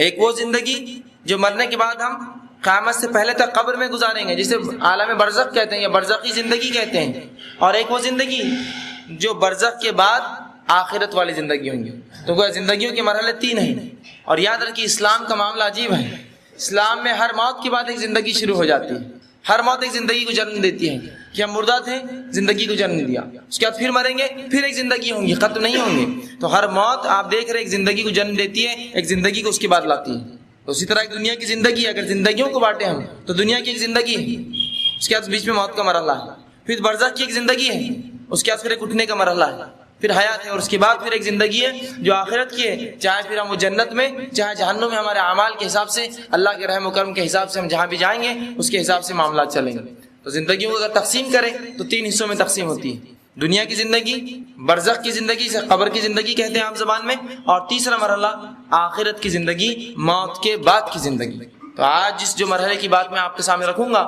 ایک وہ زندگی جو مرنے کے بعد ہم قیامت سے پہلے تک قبر میں گزاریں گے، جسے عالم برزخ کہتے ہیں یا برزخی زندگی کہتے ہیں، اور ایک وہ زندگی جو برزخ کے بعد آخرت والی زندگی ہوں گی۔ تو وہ زندگیوں کے مرحلے 3 ہیں، اور یاد رکھیے اسلام کا معاملہ عجیب ہے۔ اسلام میں ہر موت کے بعد ایک زندگی شروع ہو جاتی ہے، ہر موت ایک زندگی کو جنم دیتی ہے کہ ہم مردہ تھے، زندگی کو جنم دیا، اس کے بعد پھر مریں گے، پھر ایک زندگی ہوں گی، ختم نہیں ہوں گے۔ تو ہر موت آپ دیکھ رہے ایک زندگی کو جنم دیتی ہے، ایک زندگی کو اس کے بعد لاتی ہے۔ تو اسی طرح ایک دنیا کی زندگی، اگر زندگیوں کو بانٹیں ہم تو دنیا کی ایک زندگی ہے، اس کے بعد بیچ میں موت کا مرحلہ ہے، پھر برزخ کی ایک زندگی ہے، اس کے بعد پھر ایک اٹھنے کا مرحلہ ہے، پھر حیات ہے، اور اس کے بعد پھر ایک زندگی ہے جو آخرت کی ہے، چاہے پھر ہم وہ جنت میں چاہے جہنم میں، ہمارے اعمال کے حساب سے، اللہ کے رحم و کرم کے حساب سے ہم جہاں بھی جائیں گے اس کے حساب سے معاملات چلیں گے۔ تو زندگیوں کو اگر تقسیم کریں تو 3 حصوں میں تقسیم ہوتی ہے، دنیا کی زندگی، برزخ کی زندگی سے قبر کی زندگی کہتے ہیں عام زبان میں، اور تیسرا مرحلہ آخرت کی زندگی، موت کے بعد کی زندگی۔ تو آج جس جو مرحلے کی بات میں آپ کے سامنے رکھوں گا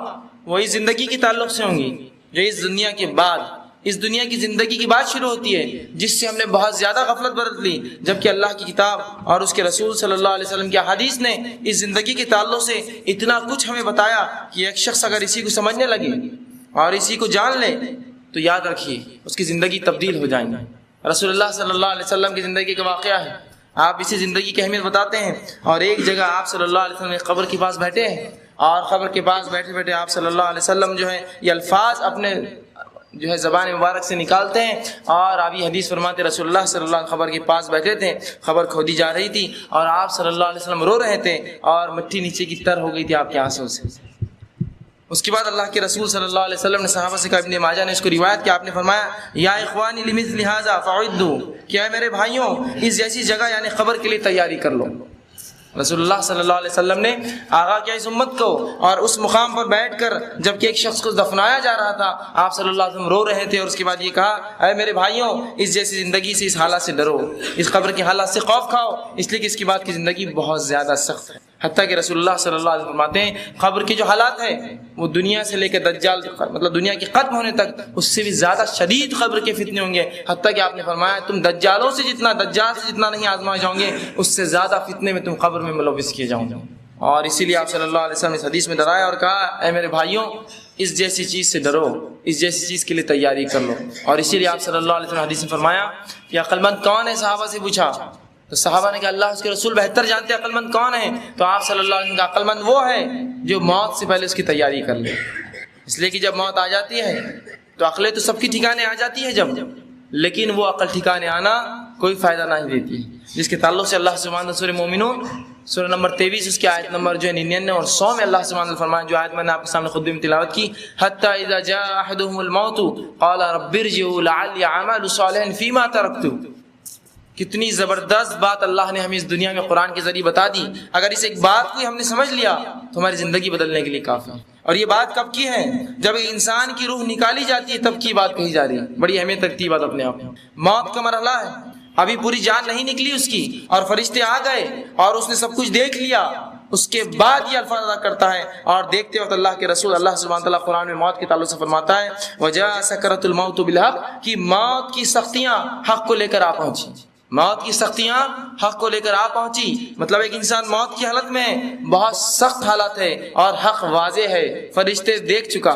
وہ اس زندگی کے تعلق سے ہوں گی جو اس دنیا کے بعد، اس دنیا کی زندگی کی بات شروع ہوتی ہے، جس سے ہم نے بہت زیادہ غفلت برت لی، جبکہ اللہ کی کتاب اور اس کے رسول صلی اللہ علیہ وسلم کی احادیث نے اس زندگی کے تعلق سے اتنا کچھ ہمیں بتایا کہ ایک شخص اگر اسی کو سمجھنے لگے اور اسی کو جان لے تو یاد رکھیے اس کی زندگی تبدیل ہو جائیں گی۔ رسول اللہ صلی اللہ علیہ وسلم کی زندگی کا واقعہ ہے، آپ اسی زندگی کی اہمیت بتاتے ہیں، اور ایک جگہ آپ صلی اللہ علیہ وسلم قبر کے پاس بیٹھے ہیں، اور قبر کے پاس بیٹھے بیٹھے آپ صلی اللہ علیہ وسلم جو ہے یہ الفاظ اپنے جو ہے زبان مبارک سے نکالتے ہیں، اور آپ یہ حدیث فرماتے رسول اللہ صلی اللہ علیہ وسلم قبر کے پاس بیٹھے تھے، قبر کھودی جا رہی تھی، اور آپ صلی اللہ علیہ وسلم رو رہے تھے، اور مٹی نیچے کی تر ہو گئی تھی آپ کے آنسوں سے۔ اس کے بعد اللہ کے رسول صلی اللہ علیہ وسلم نے صحابہ سے کہا، ابن ماجہ نے اس کو روایت کیا، آپ نے فرمایا یا اخوانی لمثل هذا فاعدوا، کیا میرے بھائیوں اس جیسی جگہ یعنی قبر کے لیے تیاری کر لو۔ رسول اللہ صلی اللہ علیہ وسلم نے آغا کیا اس امت کو، اور اس مقام پر بیٹھ کر جب کہ ایک شخص کو دفنایا جا رہا تھا آپ صلی اللہ علیہ وسلم رو رہے تھے، اور اس کے بعد یہ کہا اے میرے بھائیوں اس جیسی زندگی سے، اس حالات سے ڈرو، اس قبر کے حالات سے خوف کھاؤ، اس لیے کہ اس کے بعد کی زندگی بہت زیادہ سخت ہے۔ حتیٰ کہ رسول اللہ صلی اللہ علیہ وسلم فرماتے ہیں قبر کے جو حالات ہیں وہ دنیا سے لے کے دجال مطلب دنیا کے ختم ہونے تک اس سے بھی زیادہ شدید قبر کے فتنے ہوں گے، حتیٰ کہ آپ نے فرمایا تم دجال سے جتنا نہیں آزمائے جاؤ گے اس سے زیادہ فتنے میں تم قبر میں ملوث کیے جاؤ گے۔ اور اسی لیے آپ صلی اللہ علیہ وسلم اس حدیث میں ڈرایا اور کہا اے میرے بھائیوں اس جیسی چیز سے ڈرو، اس جیسی چیز کے لیے تیاری کر لو۔ اور اسی لیے آپ صلی اللہ علیہ وسلم حدیث میں فرمایا کہ عقل مند کون ہے، صحابہ سے پوچھا تو صحابہ نے کہا اللہ اس کے رسول بہتر جانتے عقل مند کون ہے، تو آپ صلی اللہ علیہ وسلم کا عقل مند وہ ہے جو موت سے پہلے اس کی تیاری کر لے، اس لیے کہ جب موت آ جاتی ہے تو عقلیں تو سب کی ٹھکانے آ جاتی ہے جب، لیکن وہ عقل ٹھکانے آنا کوئی فائدہ نہیں دیتی، جس کے تعلق سے اللہ سبحانہ سورہ مومنون سورہ نمبر 23 اس کی آیت نمبر جو ہے 99 اور 100 میں اللہ سبحانہ فرمایا، جو آیت میں نے آپ کے سامنے خود بھی تلاوت کی، حتی اذا جاء احدهم الموت قال رب ارجعوا لعلی اعمل صالحا فیما ترکت۔ کتنی زبردست بات اللہ نے ہمیں اس دنیا میں قرآن کے ذریعے بتا دی، اگر اس ایک بات کو ہم نے سمجھ لیا تو ہماری زندگی بدلنے کے لیے کافی ہے۔ اور یہ بات کب کی ہے؟ جب انسان کی روح نکالی جاتی ہے تب کی بات کہی جا رہی ہے، بڑی اہمیت رکھتی ہے بات اپنے آپ میں۔ موت کا مرحلہ ہے، ابھی پوری جان نہیں نکلی اس کی اور فرشتے آ گئے اور اس نے سب کچھ دیکھ لیا، اس کے بعد یہ الفاظ ادا کرتا ہے، اور دیکھتے وقت اللہ کے رسول اللہ سبحانہ تعالیٰ قرآن میں موت کے تعلق سے فرماتا ہے وَجَاءَ سَكْرَةُ الْمَوْتُ بِالْحَقِّ، کہ موت کی سختیاں حق کو لے کر آ پہنچی، موت کی سختیاں حق کو لے کر آ پہنچی، مطلب ایک انسان موت کی حالت میں بہت سخت حالت ہے اور حق واضح ہے، فرشتے دیکھ چکا۔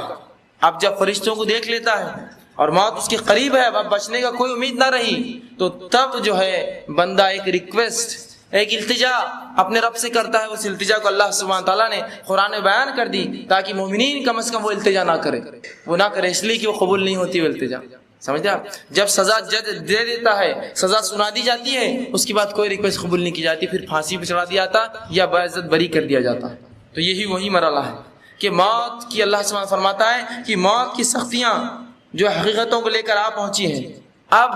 اب جب فرشتوں کو دیکھ لیتا ہے اور موت اس کے قریب ہے، اب بچنے کا کوئی امید نہ رہی، تو تب جو ہے بندہ ایک ریکویسٹ، ایک التجا اپنے رب سے کرتا ہے۔ اس التجا کو اللہ سبحانہ تعالیٰ نے قرآن میں بیان کر دی تاکہ مومنین کم از کم وہ التجا نہ کرے، وہ نہ کرے، اس لیے کہ وہ قبول نہیں ہوتی وہ التجا، سمجھے آپ؟ جب سزا جج دے دیتا ہے، سزا سنا دی جاتی ہے، اس کے بعد کوئی ریکویسٹ قبول نہیں کی جاتی، پھر پھانسی پہ چڑھا دیا جاتا یا باعزت بری کر دیا جاتا۔ تو یہی وہی مرحلہ ہے کہ موت کی اللہ سبحانہ فرماتا ہے کہ موت کی سختیاں جو حقیقتوں کو لے کر آ پہنچی ہیں، اب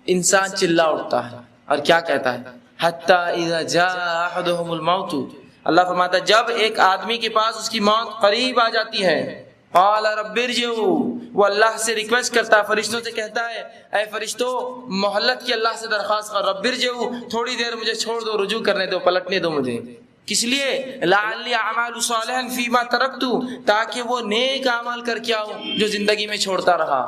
انسان چلا اٹھتا ہے اور کیا کہتا ہے حتی اذا جاء احدهم الموت، اللہ فرماتا ہے جب ایک آدمی کے پاس اس کی موت قریب آ جاتی ہے، قال رب ارجعوا، وہ اللہ سے ریکویسٹ کرتا ہے، فرشتوں سے کہتا ہے اے فرشتوں مہلت کی اللہ سے درخواست کر، رب ارجعوا تھوڑی دیر مجھے چھوڑ دو، رجوع کرنے دو، پلٹنے دو مجھے، کس لیے لعلی اعمل صالحا فیما ترکت، تاکہ وہ نیک اعمال کر کے آؤں جو زندگی میں چھوڑتا رہا۔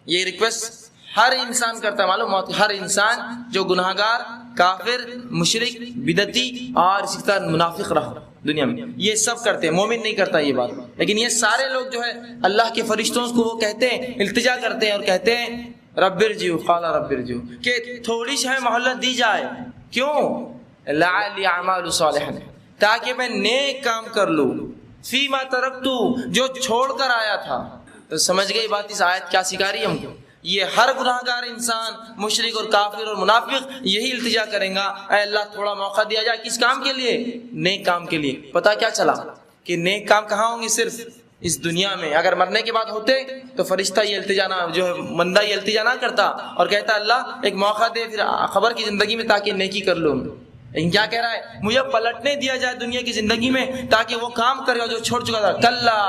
یہ ریکویسٹ ہر انسان کرتا ہے، معلوم موت ہر انسان جو گناہگار کافر، مشرک، بدعتی اور اسی طرح منافق رہا دنیا میں، یہ سب کرتے ہیں، مومن نہیں کرتا یہ بات. لیکن یہ سارے لوگ جو ہے اللہ کے فرشتوں کو وہ کہتے ہیں، التجا کرتے ہیں اور کہتے ہیں رب ارجعوا قال رب ارجعوا، کہ تھوڑی سی مہلت دی جائے. کیوں؟ لعلی اعمال صالحا، تاکہ میں نیک کام کر لوں، فیما ترکت، جو چھوڑ کر آیا تھا. تو سمجھ گئی بات اس آیت کیا سکھا رہی ہے ہم کو؟ یہ ہر گناہ گار انسان، مشرک اور کافر اور منافق یہی التجا کریں گا، اے اللہ تھوڑا موقع دیا جائے. کس کام کے لیے؟ نیک کام کے لیے. پتہ کیا چلا کہ نیک کام کہاں ہوں گے؟ صرف اس دنیا میں. اگر مرنے کے بعد ہوتے تو فرشتہ یہ التجا نہ، جو ہے بندہ یہ التجا نہ کرتا اور کہتا اللہ ایک موقع دے پھر خبر کی زندگی میں تاکہ نیکی کر لوں. لیکن کیا کہہ رہا ہے؟ مجھے پلٹنے دیا جائے دنیا کی زندگی میں تاکہ وہ کام کرے جو چھوڑ چکا تھا. کلا،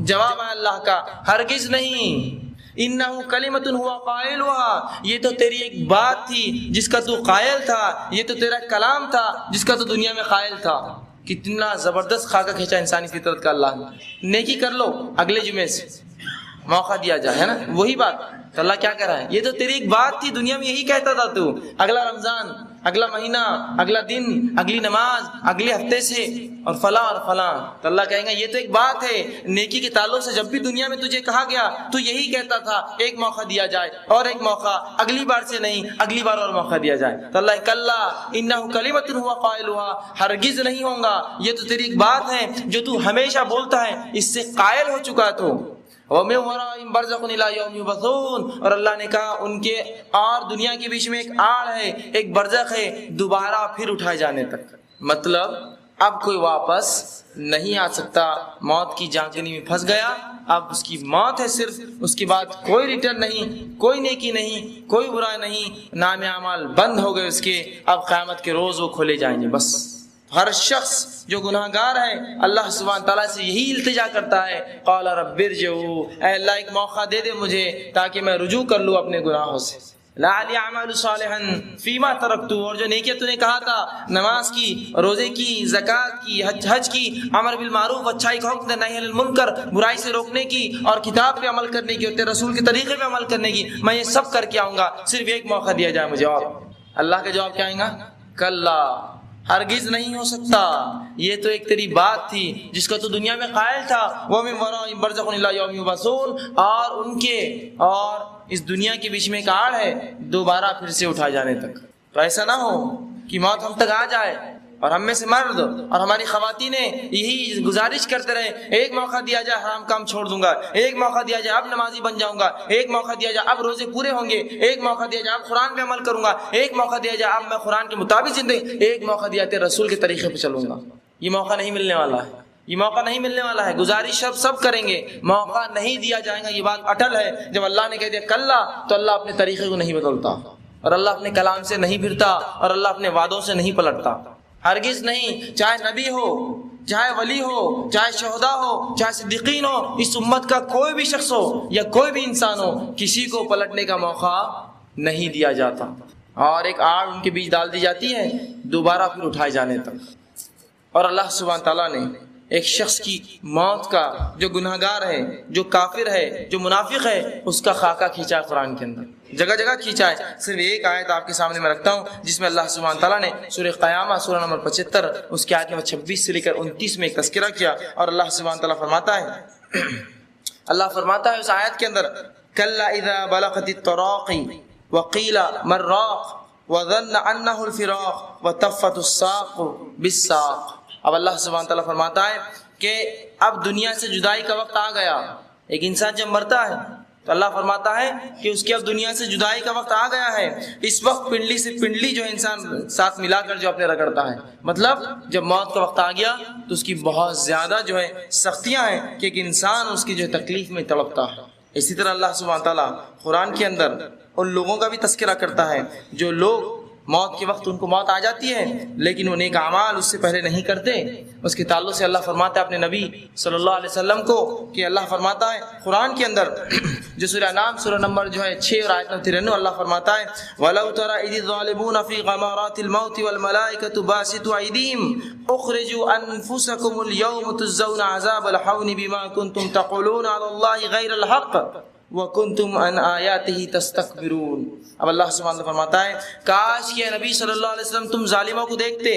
جواب ہے اللہ کا، ہرگز نہیں. انہو کلمۃ ہوا قائلها، یہ تو تیری ایک بات تھی جس کا تو قائل تھا، یہ تو تیرا کلام تھا جس کا تو دنیا میں قائل تھا. کتنا زبردست خاکہ کھینچا انسانی فطرت کا اللہ نے. نیکی کر لو، اگلے جمعے سے موقع دیا جائے، ہے نا وہی بات. تو اللہ کیا کہہ رہا ہے؟ یہ تو تیری ایک بات تھی دنیا میں، یہی کہتا تھا تو، اگلا رمضان، اگلا مہینہ، اگلا دن، اگلی نماز، اگلے ہفتے سے اور فلاں اور فلاں. تو اللہ کہیں گا یہ تو ایک بات ہے نیکی کے تعلق سے، جب بھی دنیا میں تجھے کہا گیا تو یہی کہتا تھا ایک موقع دیا جائے اور ایک موقع، اگلی بار سے نہیں، اگلی بار اور موقع دیا جائے. تو اللہ کلا انہ کلمۃ ہوا قائلها، ہرگز نہیں ہوں گا، یہ تو تیری ایک بات ہے جو تو ہمیشہ بولتا ہے، اس سے قائل ہو چکا تو. وَمِن وَرَائِهِمْ بَرْزَخٌ إِلَىٰ يَوْمِ يُبْعَثُونَ، اور اللہ نے کہا ان کے اور دنیا کے بیچ میں ایک آڑ ہے، ایک برزخ ہے، دوبارہ پھر اٹھائے جانے تک. مطلب اب کوئی واپس نہیں آ سکتا. موت کی جانکنی میں پھنس گیا، اب اس کی موت ہے صرف، اس کے بعد کوئی ریٹرن نہیں، کوئی نیکی نہیں، کوئی برا نہیں، نام اعمال بند ہو گئے اس کے. اب قیامت کے روز وہ کھولے جائیں گے. بس ہر شخص جو گناہ گار ہے اللہ سبحانہ تعالیٰ سے یہی التجا کرتا ہے، قال رب ارجعوا، اے اللہ ایک موقع دے دے مجھے تاکہ میں رجوع کر لوں اپنے گناہوں سے. لعلی اعمال صالحا فیما ترکت، اور جو نیکی تو نے کہا تھا، نماز کی، روزے کی، زکوٰۃ کی، حج کی، امر بالمعروف، اچھائی کا حکم دینا، نہی عن المنکر، برائی سے روکنے کی، اور کتاب پہ عمل کرنے کی اور تیرے رسول کے طریقے پہ عمل کرنے کی، میں یہ سب کر کے آؤں گا، صرف ایک موقع دیا جائے مجھے. اور اللہ کا جواب کیا آئے گا؟ کلا، ہرگز نہیں ہو سکتا، یہ تو ایک تیری بات تھی جس کا تو دنیا میں قائل تھا. وَمِن وَرَائِهِمْ بَرْزَخٌ إِلَىٰ يَوْمِ يُبْعَثُونَ، اور ان کے اور اس دنیا کے بیچ میں ایک آڑ ہے دوبارہ پھر سے اٹھائے جانے تک. تو ایسا نہ ہو کہ موت ہم تک آ جائے اور ہم میں سے مرد اور ہماری خواتین یہی گزارش کرتے رہے ایک موقع دیا جائے حرام کام چھوڑ دوں گا، ایک موقع دیا جائے اب نمازی بن جاؤں گا، ایک موقع دیا جائے اب روزے پورے ہوں گے، ایک موقع دیا جائے اب قرآن پہ عمل کروں گا، ایک موقع دیا جائے اب میں قرآن کے مطابق زندگی، ایک موقع دیا جائے رسول کے طریقے پہ چلوں گا. یہ موقع نہیں ملنے والا ہے، یہ موقع نہیں ملنے والا ہے. گزارش سب کریں گے، موقع نہیں دیا جائے گا. یہ بات اٹل ہے. جب اللہ نے کہہ دیا کلا، تو اللہ اپنے طریقے کو نہیں بدلتا اور اللہ اپنے کلام سے نہیں پھرتا اور اللہ اپنے وعدوں سے نہیں پلٹتا، ہرگز نہیں. چاہے نبی ہو، چاہے ولی ہو، چاہے شہداء ہو، چاہے صدیقین ہو، اس امت کا کوئی بھی شخص ہو یا کوئی بھی انسان ہو، کسی کو پلٹنے کا موقع نہیں دیا جاتا. اور ایک آڑ ان کے بیچ ڈال دی جاتی ہے دوبارہ پھر اٹھائے جانے تک. اور اللہ سبحانہ تعالیٰ نے ایک شخص کی موت کا، جو گناہ گار ہے، جو کافر ہے، جو منافق ہے، اس کا خاکہ کھینچا ہے قرآن کے اندر، جگہ جگہ کھینچا ہے. صرف ایک آیت آپ کے سامنے میں رکھتا ہوں جس میں اللہ سبحانہ تعالیٰ نے سورہ قیامہ سورہ نمبر 75 اس کی آیت نمبر 26 سے لے کر 29 میں ایک تذکرہ کیا. اور اللہ سبحانہ تعالیٰ فرماتا ہے، اللہ فرماتا ہے اس آیت کے اندر، کلا اذا بلغت التراقی وقیل من راق وظن انہ الفراق وتفت الساق بالساق. اب اللہ سبحانہ تعالیٰ فرماتا ہے کہ اب دنیا سے جدائی کا وقت آ گیا. ایک انسان جب مرتا ہے تو اللہ فرماتا ہے کہ اس کی اب دنیا سے جدائی کا وقت آ گیا ہے. اس وقت پنڈلی سے پنڈلی جو ہے انسان ساتھ ملا کر جو اپنے رگڑتا ہے. مطلب جب موت کا وقت آ گیا تو اس کی بہت زیادہ جو ہے سختیاں ہیں کہ ایک انسان اس کی جو ہے تکلیف میں تڑپتا ہے. اسی طرح اللہ سبحانہ تعالیٰ قرآن کے اندر ان لوگوں کا بھی تذکرہ کرتا ہے جو لوگ موت کے وقت ان کو موت آ جاتی ہے لیکن وہ نیک اعمال اس سے پہلے نہیں کرتے. اس کے تعلق سے اللہ فرماتا ہے اپنے نبی صلی اللہ علیہ وسلم کو کہ اللہ فرماتا ہے قرآن کے اندر جو سورہ انعام سورہ نمبر جو ہے 6 اور آیت نمبر 93، اللہ فرماتا ہے وَلَوْ تَرَى إِذِ الظَّالِمُونَ فِي غَمَرَاتِ الْمَوْتِ وَالْمَلَائِكَةُ بَاسِطُو أَيْدِيهِمْ اخرجوا أنفسكم اليوم تجزون عذاب الحون بما كنتم تقولون على الله غير الحق. وَكُنْتُمْ عَنْ آيَاتِهِ تَسْتَكْبِرُونَ۔ اب اللہ سبحانہ وتعالیٰ فرماتا ہے کاش کہ نبی صلی اللہ علیہ وسلم تم ظالموں کو دیکھتے،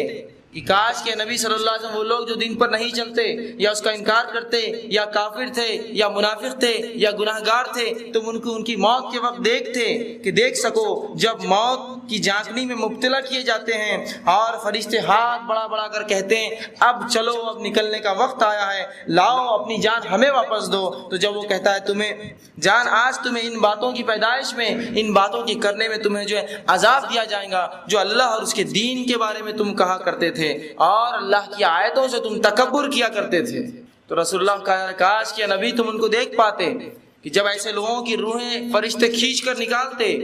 کہ کاش کہ نبی صلی اللہ علیہ وسلم وہ لوگ جو دین پر نہیں چلتے یا اس کا انکار کرتے یا کافر تھے یا منافق تھے یا گناہ گار تھے، تم ان کی موت کے وقت دیکھتے کہ دیکھ سکو جب موت کی جھانکنے میں مبتلا کیے جاتے ہیں اور فرشتے ہاتھ بڑا بڑا کر کہتے ہیں اب چلو اب نکلنے کا وقت آیا ہے، لاؤ اپنی جان ہمیں واپس دو، تو جب وہ کہتا ہے تمہیں جان آج تمہیں ان باتوں کی پیدائش میں، ان باتوں کی کرنے میں تمہیں جو ہے عذاب دیا جائے گا جو اللہ اور اس کے دین کے بارے میں تم کہا کرتے تھے اور اللہ کی آیتوں سے تم تکبر کیا کرتے تھے۔ تو رسول اللہ کا کاش کہ نبی تم ان کو دیکھ پاتے کہ جب ایسے لوگوں کی روحیں فرشتے کھینچ کر نکالتے،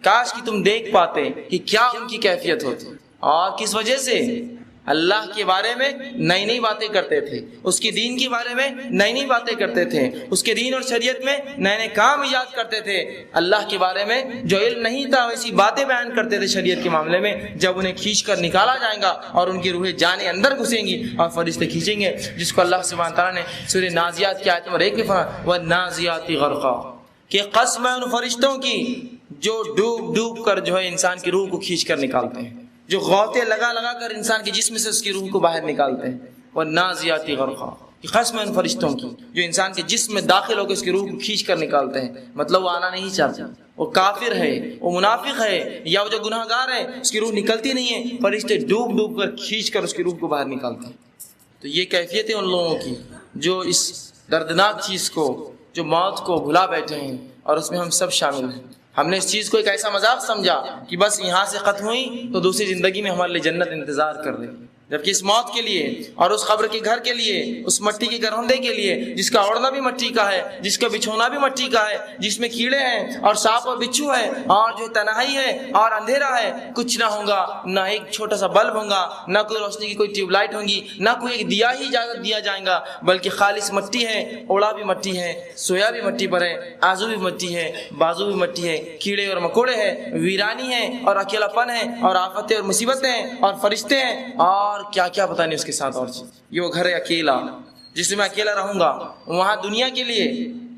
کاش کہ تم دیکھ پاتے کہ کیا ان کی کیفیت ہوتی اور کس وجہ سے اللہ کے بارے میں نئی نئی باتیں کرتے تھے، اس کے دین کے بارے میں نئی نئی باتیں کرتے تھے، اس کے دین اور شریعت میں نئے نئے کام ایجاد کرتے تھے، اللہ کے بارے میں جو علم نہیں تھا ویسی باتیں بیان کرتے تھے شریعت کے معاملے میں۔ جب انہیں کھینچ کر نکالا جائے گا اور ان کی روحیں جانیں اندر گھسیں گی اور فرشتے کھینچیں گے، جس کو اللہ سبحانہ تعالیٰ نے سورہ نازیات کی آیت نمبر 1 میں فرمایا وَالنَّازِعَاتِ غَرْقًا، کہ قسم ہے ان فرشتوں کی جو ڈوب ڈوب کر جو ہے انسان کی روح کو کھینچ کر نکالتے ہیں، جو غوطے لگا لگا کر انسان کے جسم سے اس کی روح کو باہر نکالتے ہیں۔ وَالنَّازِعَاتِ غَرْقًا، کہ قسم ہے ان فرشتوں کی جو انسان کے جسم میں داخل ہو کے اس کی روح کو کھینچ کر نکالتے ہیں، مطلب وہ آنا نہیں چاہتا، وہ کافر ہے، وہ منافق ہے یا وہ جو گناہ گار ہے، اس کی روح نکلتی نہیں ہے، فرشتے ڈوب ڈوب کر کھینچ کر اس کی روح کو باہر نکالتے ہیں۔ تو یہ کیفیت ہے ان لوگوں کی جو اس دردناک چیز کو، جو موت کو بھلا بیٹھے ہیں اور اس میں ہم سب شامل ہیں۔ ہم نے اس چیز کو ایک ایسا مذاق سمجھا کہ بس یہاں سے ختم ہوئی تو دوسری زندگی میں ہمارے لیے جنت انتظار کر رہی، جبکہ اس موت کے لیے اور اس قبر کے گھر کے لیے، اس مٹی کے گرہندے کے لیے جس کا اوڑھنا بھی مٹی کا ہے، جس کا بچھونا بھی مٹی کا ہے، جس میں کیڑے ہیں اور سانپ اور بچھو ہے اور جو تنہائی ہے اور اندھیرا ہے، کچھ نہ ہوگا، نہ ایک چھوٹا سا بلب ہوگا، نہ کوئی روشنی کی کوئی ٹیوب لائٹ ہوگی، نہ کوئی ایک دیا ہی اجازت دیا جائے گا، بلکہ خالص مٹی ہے، اوڑا بھی مٹی ہے، سویا بھی مٹی پر ہے، آزو بھی مٹی ہے، بازو بھی مٹی ہے، کیڑے اور مکوڑے ہیں، ویرانی ہے اور اکیلا پن ہے اور آفتیں اور مصیبتیں ہیں اور فرشتے ہیں اور کیا کیا پتہ نہیں اس کے ساتھ اور چیز۔ یہ وہ گھر ہے اکیلا جس میں میں اکیلا رہوں گا۔ وہاں دنیا کے لیے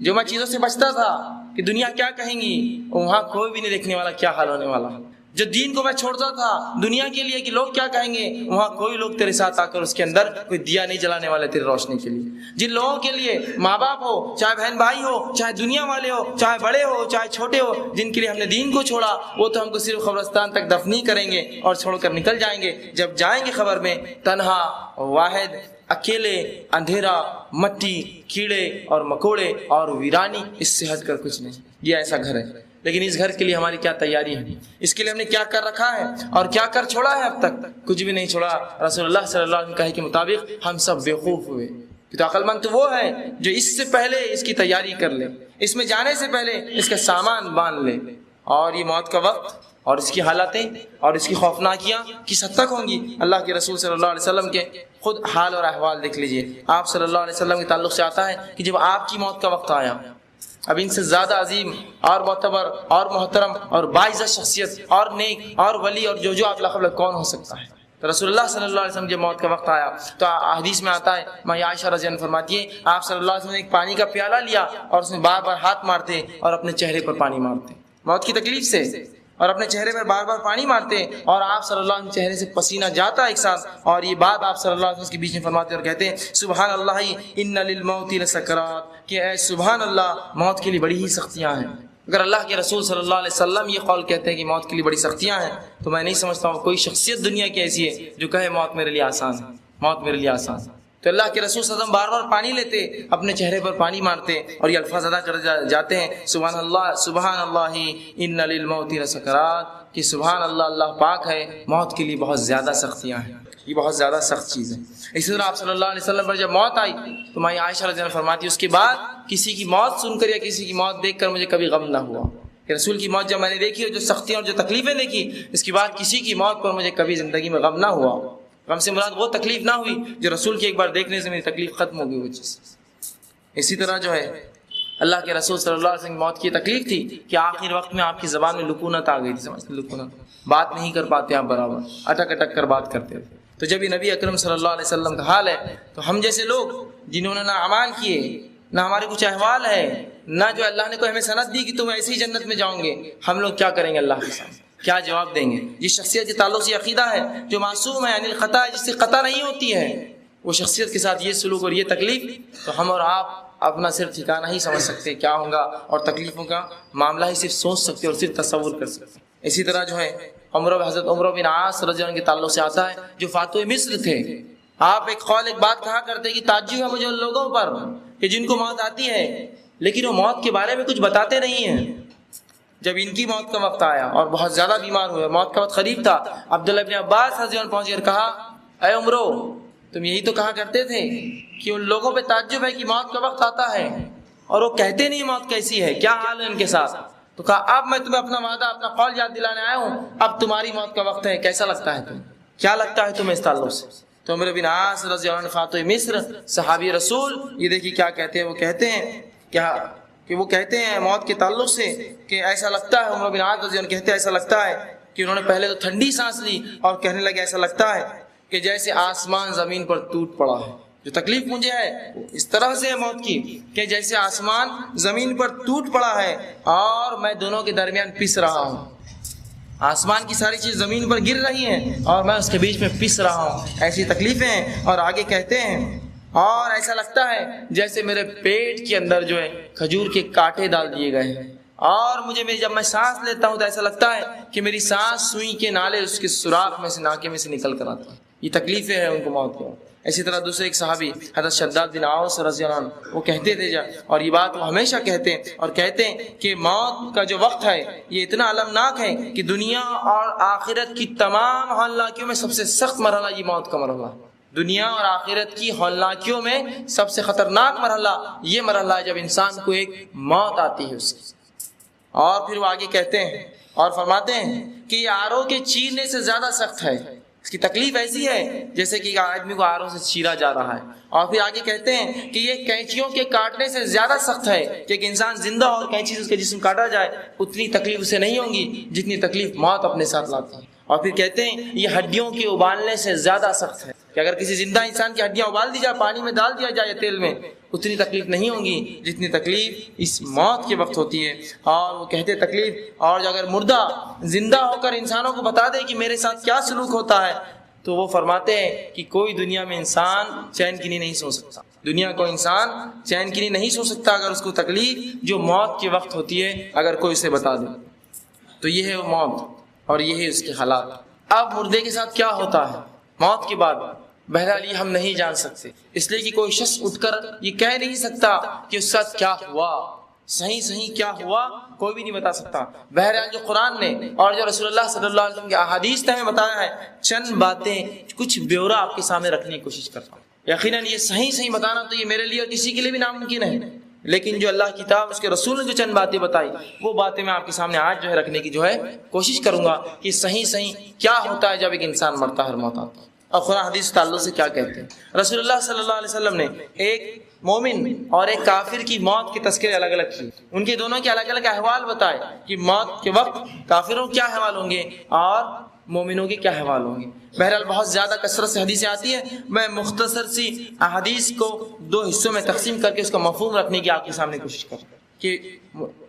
جو میں چیزوں سے بچتا تھا کہ دنیا کیا کہیں گی، وہاں کوئی بھی نہیں دیکھنے والا کیا حال ہونے والا۔ جو دین کو میں چھوڑتا تھا دنیا کے لیے کہ لوگ کیا کہیں گے، وہاں کوئی لوگ تیرے ساتھ آ کر اس کے اندر کوئی دیا نہیں جلانے والے تیری روشنی کے لیے۔ جن لوگوں کے لیے ماں باپ ہو، چاہے بہن بھائی ہو، چاہے دنیا والے ہو، چاہے بڑے ہو چاہے چھوٹے ہو، جن کے لیے ہم نے دین کو چھوڑا، وہ تو ہم کو صرف قبرستان تک دفن کریں گے اور چھوڑ کر نکل جائیں گے۔ جب جائیں گے خبر میں، تنہا، واحد، اکیلے، اندھیرا، مٹی، کیڑے اور مکوڑے اور ویرانی، اس سے ہٹ کر کچھ نہیں۔ یہ ایسا گھر ہے، لیکن اس گھر کے لیے ہماری کیا تیاری ہے، اس کے لیے ہم نے کیا کر رکھا ہے اور کیا کر چھوڑا ہے؟ اب تک کچھ بھی نہیں چھوڑا۔ رسول اللہ صلی اللہ علیہ وسلم کہے کے مطابق ہم سب بیوقوف ہوئے، تو عقل مند تو وہ ہے جو اس سے پہلے اس کی تیاری کر لے، اس میں جانے سے پہلے اس کا سامان باندھ لے۔ اور یہ موت کا وقت اور اس کی حالتیں اور اس کی خوفناکیاں کس حد تک ہوں گی، اللہ کے رسول صلی اللہ علیہ وسلم کے خود حال اور احوال دیکھ لیجئے۔ آپ صلی اللہ علیہ وسلم کے تعلق سے آتا ہے کہ جب آپ کی موت کا وقت آیا، اب ان سے زیادہ عظیم اور معتبر اور محترم اور باعزت شخصیت اور نیک اور ولی اور جو آپ لقب کون ہو سکتا ہے؟ تو رسول اللہ صلی اللہ علیہ وسلم جب موت کا وقت آیا تو حدیث میں آتا ہے، ماں عائشہ رضی اللہ عنہا فرماتی ہے آپ صلی اللہ علیہ وسلم نے ایک پانی کا پیالہ لیا اور اس میں بار بار ہاتھ مارتے اور اپنے چہرے پر پانی مارتے موت کی تکلیف سے، اور اپنے چہرے پر بار بار پانی مارتے اور آپ صلی اللہ علیہ وسلم چہرے سے پسینہ جاتا ایک ساتھ، اور یہ بات آپ صلی اللہ علیہ وسلم کے بیچ میں فرماتے اور کہتے ہیں سبحان اللہ ان للموت لسکرات، کہ اے سبحان اللہ، موت کے لیے بڑی ہی سختیاں ہیں۔ اگر اللہ کے رسول صلی اللہ علیہ وسلم یہ قول کہتے ہیں کہ موت کے لیے بڑی سختیاں ہیں، تو میں نہیں سمجھتا ہوں کوئی شخصیت دنیا کی ایسی ہے جو کہے موت میرے لیے آسان ہے، موت میرے لیے آسان ہے۔ تو اللہ کے رسول صلی اللہ علیہ وسلم بار بار پانی لیتے، اپنے چہرے پر پانی مارتے اور یہ الفاظ ادا کر جاتے ہیں سبحان اللہ ان للموت لسکرات، کہ سبحان اللہ، اللہ پاک ہے، موت کے لیے بہت زیادہ سختیاں ہیں، یہ بہت زیادہ سخت چیز ہے۔ اسی طرح آپ صلی اللہ علیہ وسلم پر جب موت آئی تو ماں عائشہ رضی اللہ عنہا فرماتی اس کے بعد کسی کی موت سن کر یا کسی کی موت دیکھ کر مجھے کبھی غم نہ ہوا، کہ رسول کی موت جب میں نے دیکھی اور جو سختیاں اور جو تکلیفیں دیکھی، اس کے بعد کسی کی موت پر مجھے کبھی زندگی میں غم نہ ہوا۔ غم سے مراد وہ تکلیف نہ ہوئی جو رسول کی ایک بار دیکھنے سے میری تکلیف ختم ہو گئی وہ چیز۔ اسی طرح جو ہے اللہ کے رسول صلی اللہ علیہ وسلم کی موت کی تکلیف تھی کہ آخر وقت میں آپ کی زبان میں لکونت آ گئی تھی، سمجھتے لکونت، بات نہیں کر پاتے آپ برابر، اٹک اٹک کر بات کرتے تھے۔ تو جب یہ نبی اکرم صلی اللہ علیہ وسلم کا حال ہے تو ہم جیسے لوگ جنہوں نے نہ اعمال کیے نہ ہمارے کچھ احوال ہے، نہ جو اللہ نے کوئی ہمیں سند دی کہ تم ایسے ہی جنت میں جاؤ گے، ہم لوگ کیا کریں گے اللہ کے سامنے، کیا جواب دیں گے؟ جس شخصیت کے تعلق سے عقیدہ ہے جو معصوم ہے، یعنی الخطا، جس سے خطا نہیں ہوتی ہے، وہ شخصیت کے ساتھ یہ سلوک اور یہ تکلیف، تو ہم اور آپ اپنا صرف ٹھکانہ ہی سمجھ سکتے کیا ہوگا، اور تکلیفوں کا معاملہ ہی صرف سوچ سکتے اور صرف تصور کر سکتے۔ اسی طرح جو ہے حضرت عمرو بن عاص رضی اللہ عنہ کے تعلق سے آتا ہے جو فاتح مصر تھے، آپ ایک بات کہا کرتے کہ تعجب ہے مجھے ان لوگوں پر کہ جن کو موت آتی ہے لیکن وہ موت کے بارے میں کچھ بتاتے نہیں ہیں۔ جب ان کی موت کا وقت آیا اور بہت زیادہ بیمار ہوئے، موت کا وقت قریب تھا، عبداللہ بن عباس رضی اللہ عنہ پہنچ کر کہا، اے عمرو، تم یہی تو کہا کرتے تھے کہ ان لوگوں پہ تعجب ہے کہ موت کا وقت آتا ہے اور وہ کہتے نہیں موت کیسی ہے، کیا حال ہے ان کے ساتھ؟ تو کہا اب میں تمہیں اپنا وعدہ، اپنا قول یاد دلانے آیا ہوں، اب تمہاری موت کا وقت ہے، کیسا لگتا ہے تم، کیا لگتا ہے تمہیں اس تعلق سے؟ تو عمرو بن عاص رضی اللہ عنہ فاتح مصر صحابی رسول، یہ دیکھیے کیا کہتے ہیں، وہ کہتے ہیں کیا کہ وہ کہتے ہیں موت کے تعلق سے کہ ایسا لگتا ہے، عمرو بن عاص رضی اللہ عنہ کہتے ہیں ایسا لگتا ہے کہ انہوں نے پہلے تو ٹھنڈی سانس لی اور کہنے لگے ایسا لگتا ہے کہ جیسے آسمان زمین پر ٹوٹ پڑا ہے۔ جو تکلیف مجھے ہے اس طرح سے ہے موت کی کہ جیسے آسمان زمین پر ٹوٹ پڑا ہے اور میں دونوں کے درمیان پس رہا ہوں، آسمان کی ساری چیز زمین پر گر رہی ہیں اور میں اس کے بیچ میں پس رہا ہوں، ایسی تکلیفیں ہیں۔ اور آگے کہتے ہیں اور ایسا لگتا ہے جیسے میرے پیٹ کے اندر جو ہے کھجور کے کانٹے ڈال دیے گئے ہیں، اور مجھے جب میں سانس لیتا ہوں تو ایسا لگتا ہے کہ میری سانس سوئی کے نالے اس کے سوراخ میں سے، ناکے میں سے نکل کر آتی ہیں۔ یہ تکلیفیں ہیں ان کو موت کی۔ اسی طرح دوسرے ایک صحابی حضرت شداد بن اوس رضی اللہ عنہ، وہ کہتے تھے اور یہ بات وہ ہمیشہ کہتے ہیں اور کہتے ہیں کہ موت کا جو وقت ہے یہ اتنا المناک ہے کہ دنیا اور آخرت کی تمام ہولناکیوں میں سب سے سخت مرحلہ یہ موت کا مرحلہ ہے۔ دنیا اور آخرت کی ہولناکیوں میں سب سے خطرناک مرحلہ یہ مرحلہ ہے جب انسان کو ایک موت آتی ہے اس کی۔ اور پھر وہ آگے کہتے ہیں اور فرماتے ہیں کہ یہ آروں کے چیرنے سے زیادہ سخت ہے، اس کی تکلیف ایسی ہے جیسے کہ آدمی کو آروں سے چیرا جا رہا ہے۔ اور پھر آگے کہتے ہیں کہ یہ کینچیوں کے کاٹنے سے زیادہ سخت ہے کہ ایک انسان زندہ اور کینچی سے اس کا جسم کاٹا جائے، اتنی تکلیف اسے نہیں ہوگی جتنی تکلیف موت اپنے ساتھ لاتی ہے۔ اور پھر کہتے ہیں یہ ہڈیوں کے ابالنے سے زیادہ سخت ہے کہ اگر کسی زندہ انسان کی ہڈیاں ابال دی جائے، پانی میں ڈال دیا جائے تیل میں، اتنی تکلیف نہیں ہوگی جتنی تکلیف اس موت کے وقت ہوتی ہے۔ اور وہ کہتے تکلیف، اور جو اگر مردہ زندہ ہو کر انسانوں کو بتا دے کہ میرے ساتھ کیا سلوک ہوتا ہے، تو وہ فرماتے ہیں کہ کوئی دنیا میں انسان چین کی نیند نہیں سو سکتا، دنیا کو انسان چین کی نیند نہیں سو سکتا اگر اس کو تکلیف جو موت کے وقت ہوتی ہے اگر کوئی اسے بتا دے۔ تو یہ ہے وہ موت اور یہ ہے اس کے حالات۔ اب مردے کے ساتھ کیا ہوتا ہے موت کے بعد، بہرحال یہ ہم نہیں جان سکتے، اس لیے کہ کوئی شخص اٹھ کر یہ کہہ نہیں سکتا کہ اس کے ساتھ کیا ہوا، صحیح کیا ہوا کوئی بھی نہیں بتا سکتا۔ بہرحال جو قرآن نے اور جو رسول اللہ صلی اللہ علیہ وسلم کی احادیث نے ہمیں بتایا ہے، چند باتیں کچھ بیورا آپ کے سامنے رکھنے کی کوشش کرتا ہوں۔ یقیناً یہ صحیح بتانا تو یہ میرے لیے اور کسی کے لیے بھی ناممکن ہے، لیکن جو اللہ کی کتاب اس کے رسول نے جو چند باتیں بتائی وہ باتیں میں آپ کے سامنے آج جو ہے رکھنے کی جو ہے کوشش کروں گا کہ صحیح کیا ہوتا ہے جب ایک انسان مرتا ہے، موت آتا ہے، اور قرآن حدیث تعلق سے کیا کہتے ہیں۔ رسول اللہ صلی اللہ علیہ وسلم نے ایک مومن اور ایک کافر کی موت کے تذکرے الگ الگ کیے، ان کے دونوں کے الگ الگ احوال بتائے کہ موت کے وقت کافروں کے کیا احوال ہوں گے اور مومنوں کے کیا احوال ہوں گے۔ بہرحال بہت زیادہ کثرت سے حدیثیں آتی ہیں، میں مختصر سی احادیث کو دو حصوں میں تقسیم کر کے اس کا مفہوم رکھنے کی آپ کے سامنے کوشش کروں کہ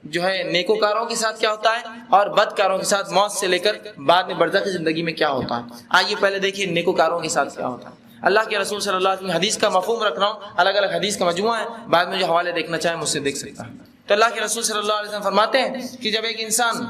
جو ہے نیکوکاروں کے ساتھ کیا ہوتا ہے اور بدکاروں کے ساتھ موت سے لے کر بعد میں برزخ کی زندگی میں کیا ہوتا ہے۔ آئیے پہلے دیکھیے نیکوکاروں کے ساتھ کیا ہوتا ہے۔ اللہ کے رسول صلی اللہ علیہ وسلم حدیث کا مفہوم رکھ رہا ہوں، الگ الگ حدیث کا مجموعہ ہے، بعد میں جو حوالے دیکھنا چاہے مجھ سے دیکھ سکتا ہے۔ تو اللہ کے رسول صلی اللہ علیہ وسلم فرماتے ہیں کہ جب ایک انسان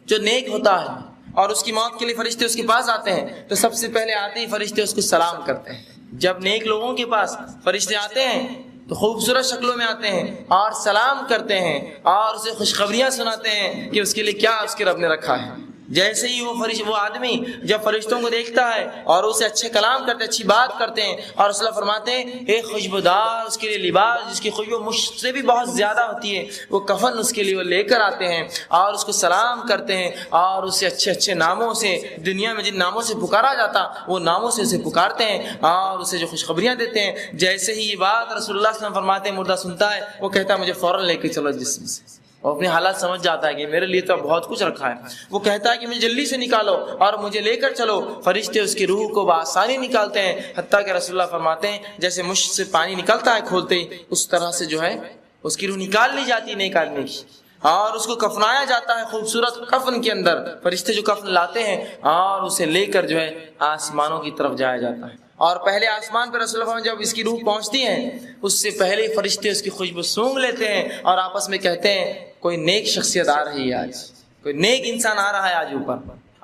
جو نیک ہوتا ہے اور اس کی موت کے لیے فرشتے اس کے پاس آتے ہیں تو سب سے پہلے آتے ہی فرشتے اس کو سلام کرتے ہیں۔ جب نیک لوگوں کے پاس فرشتے آتے ہیں تو خوبصورت شکلوں میں آتے ہیں اور سلام کرتے ہیں اور اسے خوشخبریاں سناتے ہیں کہ اس کے لیے کیا اس کے رب نے رکھا ہے۔ جیسے ہی وہ آدمی جب فرشتوں کو دیکھتا ہے اور اسے اچھے کلام کرتے ہیں، اچھی بات کرتے ہیں، اور رسول اللہ فرماتے ہیں ایک خوشبودار اس کے لیے لباس جس کی خوشبو مجھ سے بھی بہت زیادہ ہوتی ہے، وہ کفن اس کے لیے وہ لے کر آتے ہیں اور اس کو سلام کرتے ہیں اور اسے اچھے اچھے ناموں سے، دنیا میں جن ناموں سے پکارا جاتا وہ ناموں سے اسے پکارتے ہیں اور اسے جو خوشخبریاں دیتے ہیں۔ جیسے ہی یہ بات رسول اللہ صلی اللہ علیہ وسلم فرماتے ہیں مردہ سنتا ہے، وہ کہتا ہے مجھے فوراً لے کے چلو جسم سے، وہ اپنے حالات سمجھ جاتا ہے کہ میرے لیے تو بہت کچھ رکھا ہے. وہ کہتا ہے کہ مجھے جلدی سے نکالو اور مجھے لے کر چلو. فرشتے اس کی روح کو بآسانی نکالتے ہیں، حتیٰ کہ رسول اللہ فرماتے ہیں جیسے مشت سے پانی نکلتا ہے کھولتے ہی، اس طرح سے جو ہے اس کی روح نکال لی جاتی ہے نیک آدمی کی، اور اس کو کفنایا جاتا ہے خوبصورت کفن کے اندر. فرشتے جو کفن لاتے ہیں اور اسے لے کر جو ہے آسمانوں کی طرف جایا جاتا ہے. اور پہلے آسمان پر رسول اللہ جب اس کی روح پہنچتی ہے اس سے پہلے فرشتے اس کی خوشبو سونگھ لیتے ہیں اور آپس میں کہتے ہیں کوئی نیک شخصیت آ رہی ہے آج، کوئی نیک انسان آ رہا ہے آج اوپر.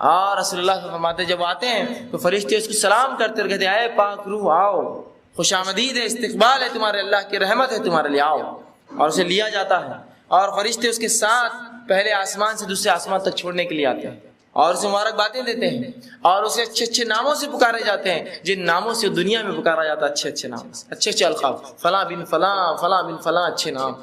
اور رسول اللہ فرماتے جب آتے ہیں تو فرشتے اس کو سلام کرتے اور کہتے ہیں اے پاک روح آؤ، خوش آمدید ہے، استقبال ہے تمہارے، اللہ کی رحمت ہے تمہارے لیے، آؤ. اور اسے لیا جاتا ہے اور فرشتے اس کے ساتھ پہلے آسمان سے دوسرے آسمان تک چھوڑنے کے لیے آتے ہیں اور اسے مبارک باتیں دیتے ہیں اور اسے اچھے اچھے ناموں سے پکارے جاتے ہیں جن ناموں سے دنیا میں پکارا جاتا ہے، اچھے اچھے نام سے، اچھے اچھے القاب، فلاں بن فلاں، فلاں بن فلاں، اچھے نام.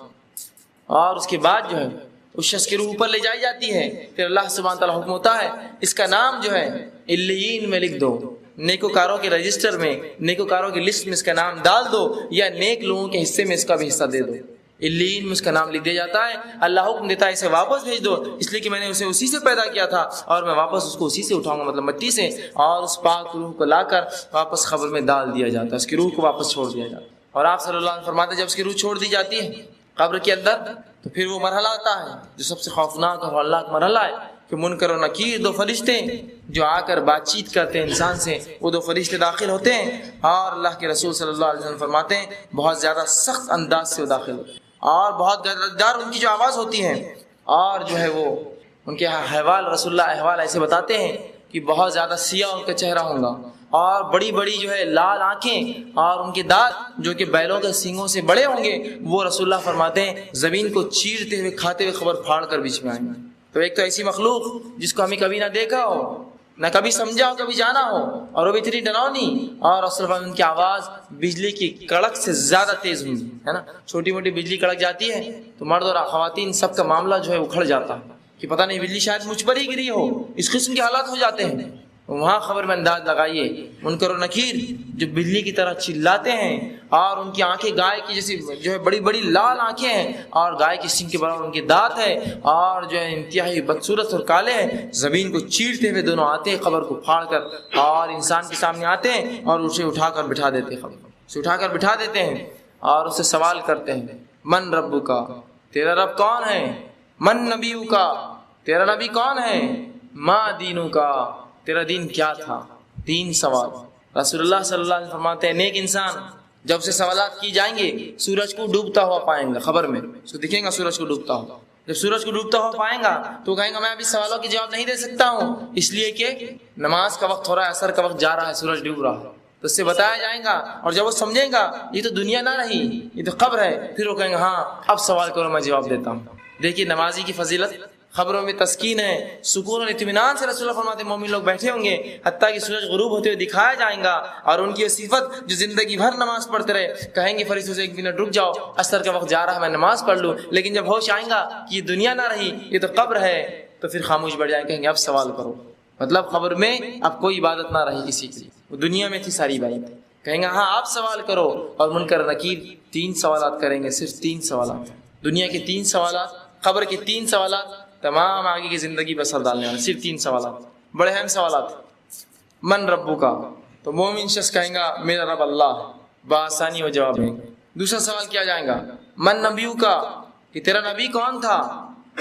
اور اس کے بعد جو ہے اس شخص کی روح اوپر لے جائی جاتی ہے. پھر اللہ سبحانہ تعالیٰ حکم ہوتا ہے اس کا نام جو ہے علیین میں لکھ دو، نیکوکاروں کے رجسٹر میں، نیکوکاروں کی لسٹ میں اس کا نام ڈال دو، یا نیک لوگوں کے حصے میں اس کا بھی حصہ دے دو. علیین میں اس کا نام لکھ دیا جاتا ہے. اللہ حکم دیتا ہے اسے واپس بھیج دو، اس لیے کہ میں نے اسے اسی سے پیدا کیا تھا اور میں واپس اس کو اسی سے اٹھاؤں گا، مطلب مٹی سے. اور اس پاک روح کو لا کر واپس قبر میں ڈال دیا جاتا ہے، اس کی روح کو واپس چھوڑ دیا جاتا ہے. اور آپ صلی اللہ علیہ وسلم فرماتے ہیں جب اس کی روح چھوڑ دی جاتی ہے قبر کے اندر تو پھر وہ مرحلہ آتا ہے جو سب سے خوفناک اور ہولناک مرحلہ ہے کہ منکر و نکیر دو فرشتے جو آ کر بات چیت کرتے ہیں انسان سے، وہ دو فرشتے داخل ہوتے ہیں اور اللہ کے رسول صلی اللہ علیہ وسلم فرماتے ہیں بہت زیادہ سخت انداز سے وہ داخل ہوتے ہیں اور بہت گدردار ان کی جو آواز ہوتی ہے. اور جو ہے وہ ان کے احوال رسول اللہ احوال ایسے بتاتے ہیں کہ بہت زیادہ سیاہ ان کا چہرہ ہوگا اور بڑی بڑی جو ہے لال آنکھیں اور ان کے دانت جو کہ بیلوں کے سینگوں سے بڑے ہوں گے. وہ رسول اللہ فرماتے ہیں زمین کو چیرتے ہوئے کھاتے ہوئے خبر پھاڑ کر بیچ میں آئیں گے. تو ایک تو ایسی مخلوق جس کو ہمیں کبھی نہ دیکھا ہو، نہ کبھی سمجھا ہو، کبھی جانا ہو، اور وہ بھی اتنی ڈراؤنی، اور رسول اللہ ان کی آواز بجلی کی کڑک سے زیادہ تیز ہوئی ہے نا. چھوٹی موٹی بجلی کڑک جاتی ہے تو مرد اور خواتین سب کا معاملہ جو ہے اکھڑ جاتا ہے کہ پتہ نہیں بجلی شاید مجھ پر ہی گری ہو، اس قسم کے حالات ہو جاتے ہیں. وہاں خبر میں انداز لگائیے منکر و نکیر جو بجلی کی طرح چلاتے ہیں اور ان کی آنکھیں گائے کی جیسی جو ہے بڑی بڑی لال آنکھیں ہیں اور گائے کی سینگ کے برابر ان کے دانت ہے اور جو ہے انتہائی بدصورت اور کالے ہیں. زمین کو چیرتے ہوئے دونوں آتے ہیں قبر کو پھاڑ کر اور انسان کے سامنے آتے ہیں اور اسے اٹھا کر بٹھا دیتے ہیں، قبر سے اٹھا کر بٹھا دیتے ہیں اور اسے سوال کرتے ہیں من ربک کا، تیرا رب کون ہے؟ من نبیک کا، تیرا نبی کون ہے؟ ما دینک کا، تیرا دین کیا تھا؟ 3 سوال. رسول اللہ صلی اللہ علیہ وسلم فرماتے ہیں نیک انسان جب سے سوالات کی جائیں گے سورج کو ڈوبتا ہوا پائیں گا، خبر میں اس کو دکھیں گا سورج کو ڈوبتا ہوا. جب سورج کو ڈوبتا ہوا پائیں گا تو کہیں گا میں ابھی سوالوں کے جواب نہیں دے سکتا ہوں، اس لیے کہ نماز کا وقت ہو رہا ہے، عصر کا وقت جا رہا ہے، سورج ڈوب رہا ہے. تو اس سے بتایا جائے گا اور جب وہ سمجھیں گا یہ تو دنیا نہ رہی، یہ تو قبر ہے، پھر وہ کہیں گے ہاں اب سوال کرو میں جواب دیتا ہوں. دیکھیے نمازی کی فضیلت، خبروں میں تسکین ہے، سکون اور اطمینان سے رسول اللہ فرماتے ہیں مومن لوگ بیٹھے ہوں گے حتیٰ کہ سورج غروب ہوتے ہوئے دکھایا جائیں گا اور ان کی صفت جو زندگی بھر نماز پڑھتے رہے، کہیں گے فرشتوں سے 1 منٹ رک جاؤ، عصر کا وقت جا رہا ہے میں نماز پڑھ لوں. لیکن جب ہوش آئیں گا کہ یہ دنیا نہ رہی، یہ تو قبر ہے، تو پھر خاموش بیٹھ جائیں، کہیں گے اب سوال کرو. مطلب قبر میں اب کوئی عبادت نہ رہی کسی کی، وہ دنیا میں تھی ساری عبادت. کہیں گے ہاں آپ سوال کرو، اور منکر نکیر 3 سوالات کریں گے، صرف 3 سوالات. دنیا کے 3 سوالات، قبر کے 3 سوالات، تمام آگے کی زندگی پر اثر ڈالنے والے. صرف 3 سوالات، بڑے اہم سوالات. من ربک کا، تو مومن شخص کہیں گا میرا رب اللہ ہے، بآسانی وہ جواب دیں گے. دوسرا سوال کیا جائے گا من نبیک کا، کہ تیرا نبی کون تھا؟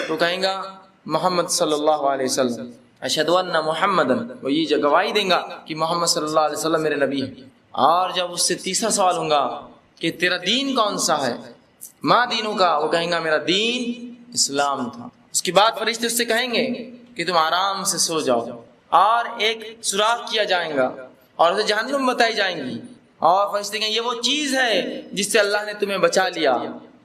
تو کہیں گا محمد صلی اللہ علیہ وسلم، اشہد ان محمدن، وہ یہ گواہی دیں گا کہ محمد صلی اللہ علیہ وسلم میرے نبی ہیں. اور جب اس سے تیسرا سوال ہوگا کہ تیرا دین کون سا ہے؟ ما دینوں کا، وہ کہیں گا میرا دین اسلام تھا. اس کے بعد فرشتے اس سے کہیں گے کہ تم آرام سے سو جاؤ، اور ایک سوراخ کیا جائے گا اور اسے جہنم بتائی جائیں گی، اور فرشتے کہیں یہ وہ چیز ہے جس سے اللہ نے تمہیں بچا لیا،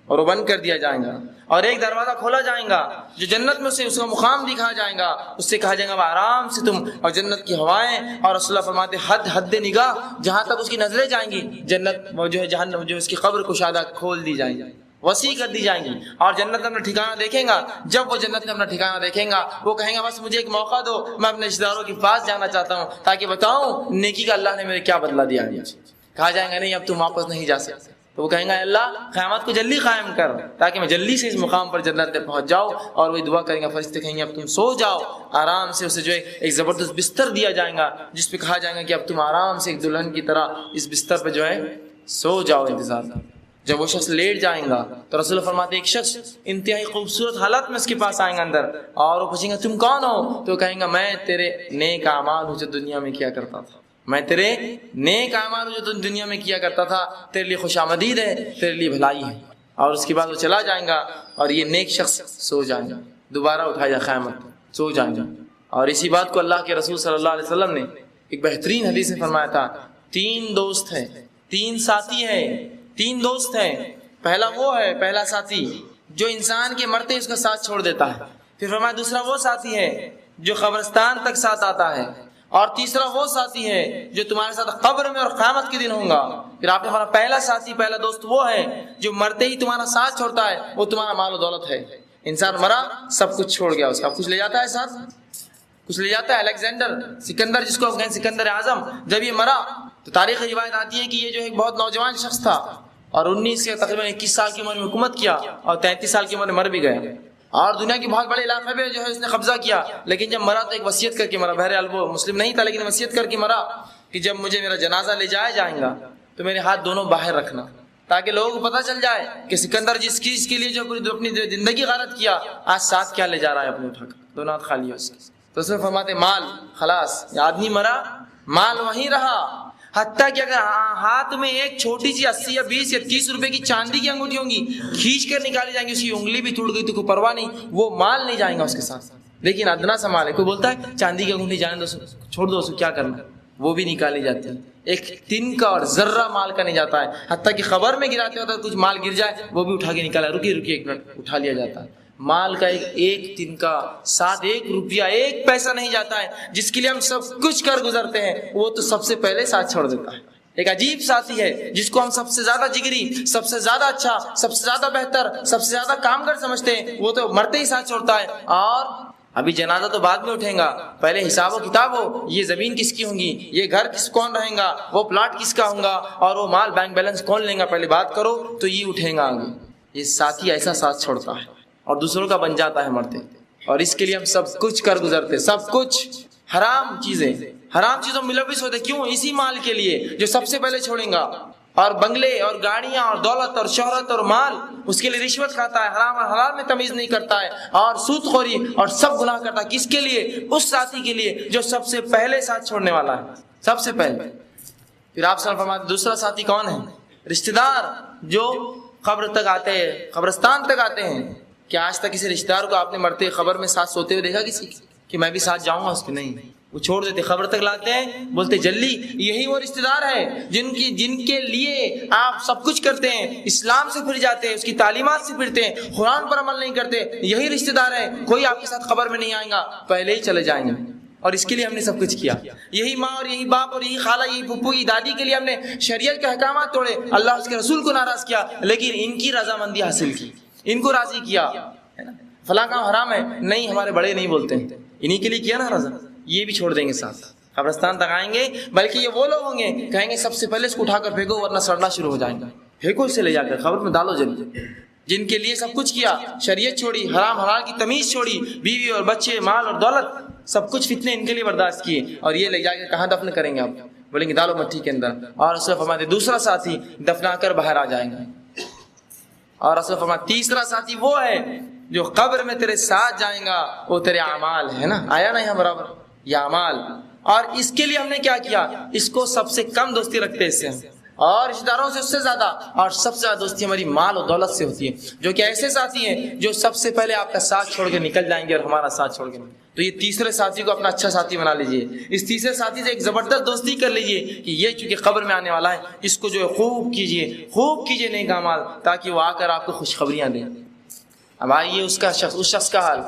اور وہ بند کر دیا جائے گا. اور ایک دروازہ کھولا جائے گا جو جنت میں سے اس کا مقام دکھایا جائے گا، اس سے کہا جائے گا آرام سے تم، اور جنت کی ہوائیں، اور رسول اللہ فرماتے حد نگاہ جہاں تک اس کی نظریں جائیں گی، جنت وہ جو ہے جہنم جو اس کی قبر کشادہ کھول دی جائیں گی، وسیع کر دی جائیں گی، اور جنت میں اپنا ٹھکانہ دیکھیں گا. جب وہ جنت میں اپنا ٹھکانہ دیکھیں گا وہ کہیں گا بس مجھے ایک موقع دو، میں اپنے رشتہ داروں کے پاس جانا چاہتا ہوں تاکہ بتاؤں نیکی کا اللہ نے میرے کیا بدلہ دیا. کہا جائے گا نہیں اب تم واپس نہیں جا سکتے، تو وہ کہیں گا اللہ قیامت کو جلدی قائم کر تاکہ میں جلدی سے اس مقام پر جنت میں پہنچ جاؤں. اور وہی دعا کریں گے, فرشتے کہیں گے اب تم سو جاؤ آرام سے. اسے جو ہے ایک زبردست بستر دیا جائے گا جس پہ کہا جائے گا کہ اب تم آرام سے ایک دلہن کی طرح اس بستر پہ جو ہے سو جاؤ انتظار. جب وہ شخص لیٹ جائیں گا تو رسول فرماتے ایک شخص انتہائی خوبصورت حالت میں اس کے پاس آئیں گا اندر, اور وہ پوچھیں گا تم کون ہو؟ تو کہیں گا میں تیرے نیک اعمال ہوں جو دنیا میں کیا کرتا تھا, میں تیرے نیک اعمال ہوں جو تم دنیا میں کیا کرتا تھا, تیرے لیے خوش آمدید ہے, تیرے لیے بھلائی ہے. اور اس کے بعد وہ چلا جائیں گا اور یہ نیک شخص سو جائیں گا, دوبارہ اٹھایا جائے قیامت سو جائیں گا. اور اسی بات کو اللہ کے رسول صلی اللہ علیہ وسلم نے ایک بہترین حدیث میں فرمایا تھا, 3 دوست ہیں, 3 ساتھی ہیں, 3 دوست ہیں. پہلا وہ ہے, پہلا ساتھی جو انسان کے مرتے اس کا ساتھ چھوڑ دیتا ہے. پھر فرمایا دوسرا وہ ساتھی ہے جو قبرستان تک ساتھ آتا ہے. اور تیسرا وہ ساتھی ہے جو تمہارے ساتھ قبر میں اور قیامت کے دن ہوں گا. پھر آپ نے فرمایا پہلا ساتھی, پہلا دوست وہ ہے جو مرتے ہی تمہارا ساتھ چھوڑتا ہے, وہ تمہارا مال و دولت ہے. انسان مرا سب کچھ چھوڑ گیا, اس کا کچھ لے جاتا ہے ساتھ, کچھ لے جاتا ہے. الیگزینڈر سکندر جس کو کہیں سکندر اعظم, جب یہ مرا تو تاریخ روایت آتی ہے کہ یہ جو ایک بہت نوجوان شخص تھا اور 19 یا تقریباً 21 سال کی عمر میں حکومت کیا اور 33 سال کی عمر میں مر بھی گیا, اور دنیا کے بہت بڑے علاقے میں جو ہے اس نے قبضہ کیا. لیکن جب مرا تو ایک وصیت کر کے مرا, بہرحال وہ مسلم نہیں تھا لیکن وصیت کر کے مرا کہ جب مجھے میرا جنازہ لے جایا جائے گا تو میرے ہاتھ دونوں باہر رکھنا, تاکہ لوگوں کو پتہ چل جائے کہ سکندر جس چیز کے لیے جو اپنی زندگی غارت کیا آج ساتھ کیا لے جا رہا ہے اپنے اٹھا کر, دونوں ہاتھ خالی ہے اس کے. تو اس میں فرماتے مال خلاص, آدمی مرا مال وہیں رہا, حتیٰ کہ اگر ہاتھ میں ایک چھوٹی سی 80 یا 20 یا 30 روپے کی چاندی کی انگوٹھی ہوں گی کھینچ کر نکالی جائیں گی, اس کی انگلی بھی ٹوٹ گئی تو کوئی پرواہ نہیں, وہ مال نہیں جائیں گا اس کے ساتھ. لیکن ادنا سا مال ہے, کوئی بولتا ہے چاندی کی انگوٹھی جانے دو, چھوڑ دو, اس کو کیا کرنا, وہ بھی نکالی جاتی ہے. ایک تن کا اور ذرہ مال کا نہیں جاتا ہے, حتیٰ کہ خبر میں گراتے ہوتا ہے کچھ مال گر جائے وہ بھی اٹھا کے نکالا, رکیے ایک منٹ, اٹھا لیا جاتا ہے. مال کا ایک تن کا ساتھ 1 روپیہ 1 پیسہ نہیں جاتا ہے. جس کے لیے ہم سب کچھ کر گزرتے ہیں وہ تو سب سے پہلے ساتھ چھوڑ دیتا ہے. ایک عجیب ساتھی ہے جس کو ہم سب سے زیادہ جگری, سب سے زیادہ اچھا, سب سے زیادہ بہتر, سب سے زیادہ کامگر سمجھتے ہیں, وہ تو مرتے ہی ساتھ چھوڑتا ہے. اور ابھی جنازہ تو بعد میں اٹھیں گا, پہلے حساب و کتاب ہو, یہ زمین کس کی ہوں گی, یہ گھر کون رہیں گا, وہ پلاٹ کس کا ہوگا, اور وہ مال بینک بیلنس کون لیں گا, پہلے بات کرو تو یہ اٹھیں گا آگے. یہ ساتھی ایسا ساتھ چھوڑتا ہے اور دوسروں کا بن جاتا ہے مرتے, اور اس کے لیے ہم سب کچھ کر گزرتے, سب کچھ حرام چیزوں ملوث ہوتے. کیوں؟ اسی مال کے لیے جو سب سے پہلے چھوڑیں گا. اور بنگلے اور گاڑیاں اور دولت اور شہرت اور مال, اس کے لیے رشوت کھاتا ہے, حرام اور حلال میں تمیز نہیں کرتا ہے, اور سود خوری اور سب گناہ کرتا ہے. کس کے لیے؟ اس ساتھی کے لیے جو سب سے پہلے ساتھ چھوڑنے والا ہے, سب سے پہلے. پھر آپ صلی فرماتے دوسرا ساتھی کون ہے؟ رشتہ دار جو قبر تک آتے ہیں, قبرستان تک آتے ہیں. کیا آج تک کسی رشتہ دار کو آپ نے مرتے قبر میں ساتھ سوتے ہوئے دیکھا کسی کہ میں بھی ساتھ جاؤں گا اس کے؟ نہیں, وہ چھوڑ دیتے, قبر تک لاتے ہیں, بولتے جلدی. یہی وہ رشتہ دار ہے جن کے لیے آپ سب کچھ کرتے ہیں, اسلام سے پھر جاتے ہیں, اس کی تعلیمات سے پھرتے ہیں, قرآن پر عمل نہیں کرتے. یہی رشتہ دار ہے, کوئی آپ کے ساتھ قبر میں نہیں آئے گا, پہلے ہی چلے جائیں گے. اور اس کے لیے ہم نے سب کچھ کیا. یہی ماں اور یہی باپ اور یہی خالہ, یہی پھپھو, یہی دادی کے لیے ہم نے شریعت کے احکامات توڑے, اللہ اس کے رسول کو ناراض کیا, لیکن ان کی رضامندی حاصل کی, ان کو راضی کیا. فلاں کام حرام ہے, نہیں ہمارے بڑے نہیں بولتے ہیں, انہی کے لیے کیا نا رضا, یہ بھی چھوڑ دیں گے ساتھ. قبرستان تک آئیں گے, بلکہ یہ وہ لوگ ہوں گے کہیں گے سب سے پہلے اس کو اٹھا کر پھینکو ورنہ سڑنا شروع ہو جائیں گا, پھینکو اسے لے جا کر قبر میں ڈالو جلدی. جن کے لیے سب کچھ کیا, شریعت چھوڑی, حرام حلال کی تمیز چھوڑی, بیوی اور بچے, مال اور دولت, سب کچھ فتنے ان کے لیے برداشت کیے, اور یہ لے جا کے کہاں دفن کریں گے آپ؟ بولیں گے ڈالو مٹی کے اندر. اور رسول فرماتے دوسرا ساتھی دفنا کر باہر آ جائیں گے. اور رسول فرماتے تیسرا ساتھی وہ ہے جو قبر میں تیرے ساتھ جائیں گا, وہ تیرے اعمال ہے نا, آیا نا یہاں برابر, یہ اعمال. اور اس کے لیے ہم نے کیا کیا, اس کو سب سے کم دوستی رکھتے ہیں اس سے, اور رشتہ داروں سے اس سے زیادہ, اور سب سے زیادہ دوستی ہماری مال اور دولت سے ہوتی ہے, جو کہ ایسے ساتھی ہیں جو سب سے پہلے آپ کا ساتھ چھوڑ کے نکل جائیں گے اور ہمارا ساتھ چھوڑ کے. تو یہ تیسرے ساتھی کو اپنا اچھا ساتھی بنا لیجئے, اس تیسرے ساتھی سے ایک زبردست دوستی کر لیجئے کہ یہ چونکہ قبر میں آنے والا ہے, اس کو جو ہے خوب کیجئے نیک اعمال, تاکہ وہ آ کر آپ کو خوشخبریاں دیں. اب آئیے اس شخص کا حال,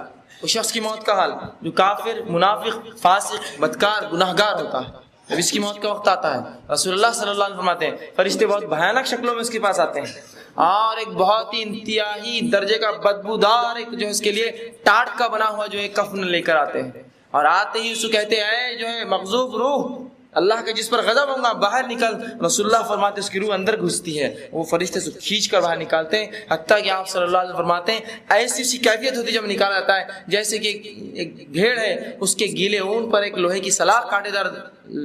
اس شخص کی موت کا حال جو کافر, منافق, فاسق, بدکار, گناہگار ہوتا ہے. جب اس کی موت کا وقت آتا ہے, رسول اللہ صلی اللہ علیہ وسلم فرماتے ہیں فرشتے بہت بھیانک شکلوں میں اس کے پاس آتے ہیں, اور ایک بہت ہی انتہائی درجے کا بدبودار ایک جو اس کے لیے ٹاٹ کا بنا ہوا جو ایک کفن لے کر آتے ہیں, اور آتے ہی اس کو کہتے ہیں اے جو ہے مغضوب روح, اللہ کا جس پر غضب ہوگا باہر نکل، رسول اللہ فرماتے اس کی روح اندر گھستی ہے، وہ فرشتے سے کھینچ کر باہر نکالتے ہیں، حتیٰ کہ آپ صلی اللہ علیہ وسلم فرماتے ہیں ایسی سی کیفیت ہوتی ہے جب نکالا جاتا ہے جیسے کہ ایک بھیڑ ہے، اس کے گیلے اون پر ایک لوہے کی سلاخ کانٹے دار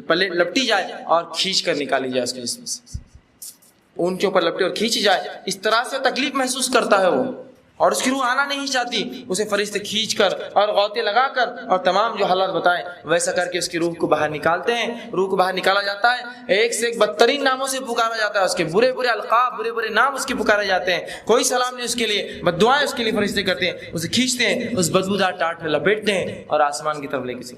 لپٹی جائے اور کھینچ کر نکالی جائے اس کے جسم سے، اون کے اوپر لپٹے اور کھینچی جائے، اس طرح سے تکلیف محسوس کرتا ہے وہ، اور اس کی روح آنا نہیں چاہتی، اسے فرشتے کھینچ کر اور غوطے لگا کر اور تمام جو حالات بتائیں ویسا کر کے اس کی روح کو باہر نکالتے ہیں۔ روح کو باہر نکالا جاتا ہے، ایک سے ایک بدترین ناموں سے پکارا جاتا ہے، اس کے برے برے القاب، برے برے نام اس کے پکارے جاتے ہیں، کوئی سلام نہیں اس کے لیے، بد دعائیں اس کے لیے فرشتے کرتے ہیں، اسے کھینچتے ہیں، اس بدبودار ٹاٹ میں لپیٹتے ہیں اور آسمان کی طرف لے کے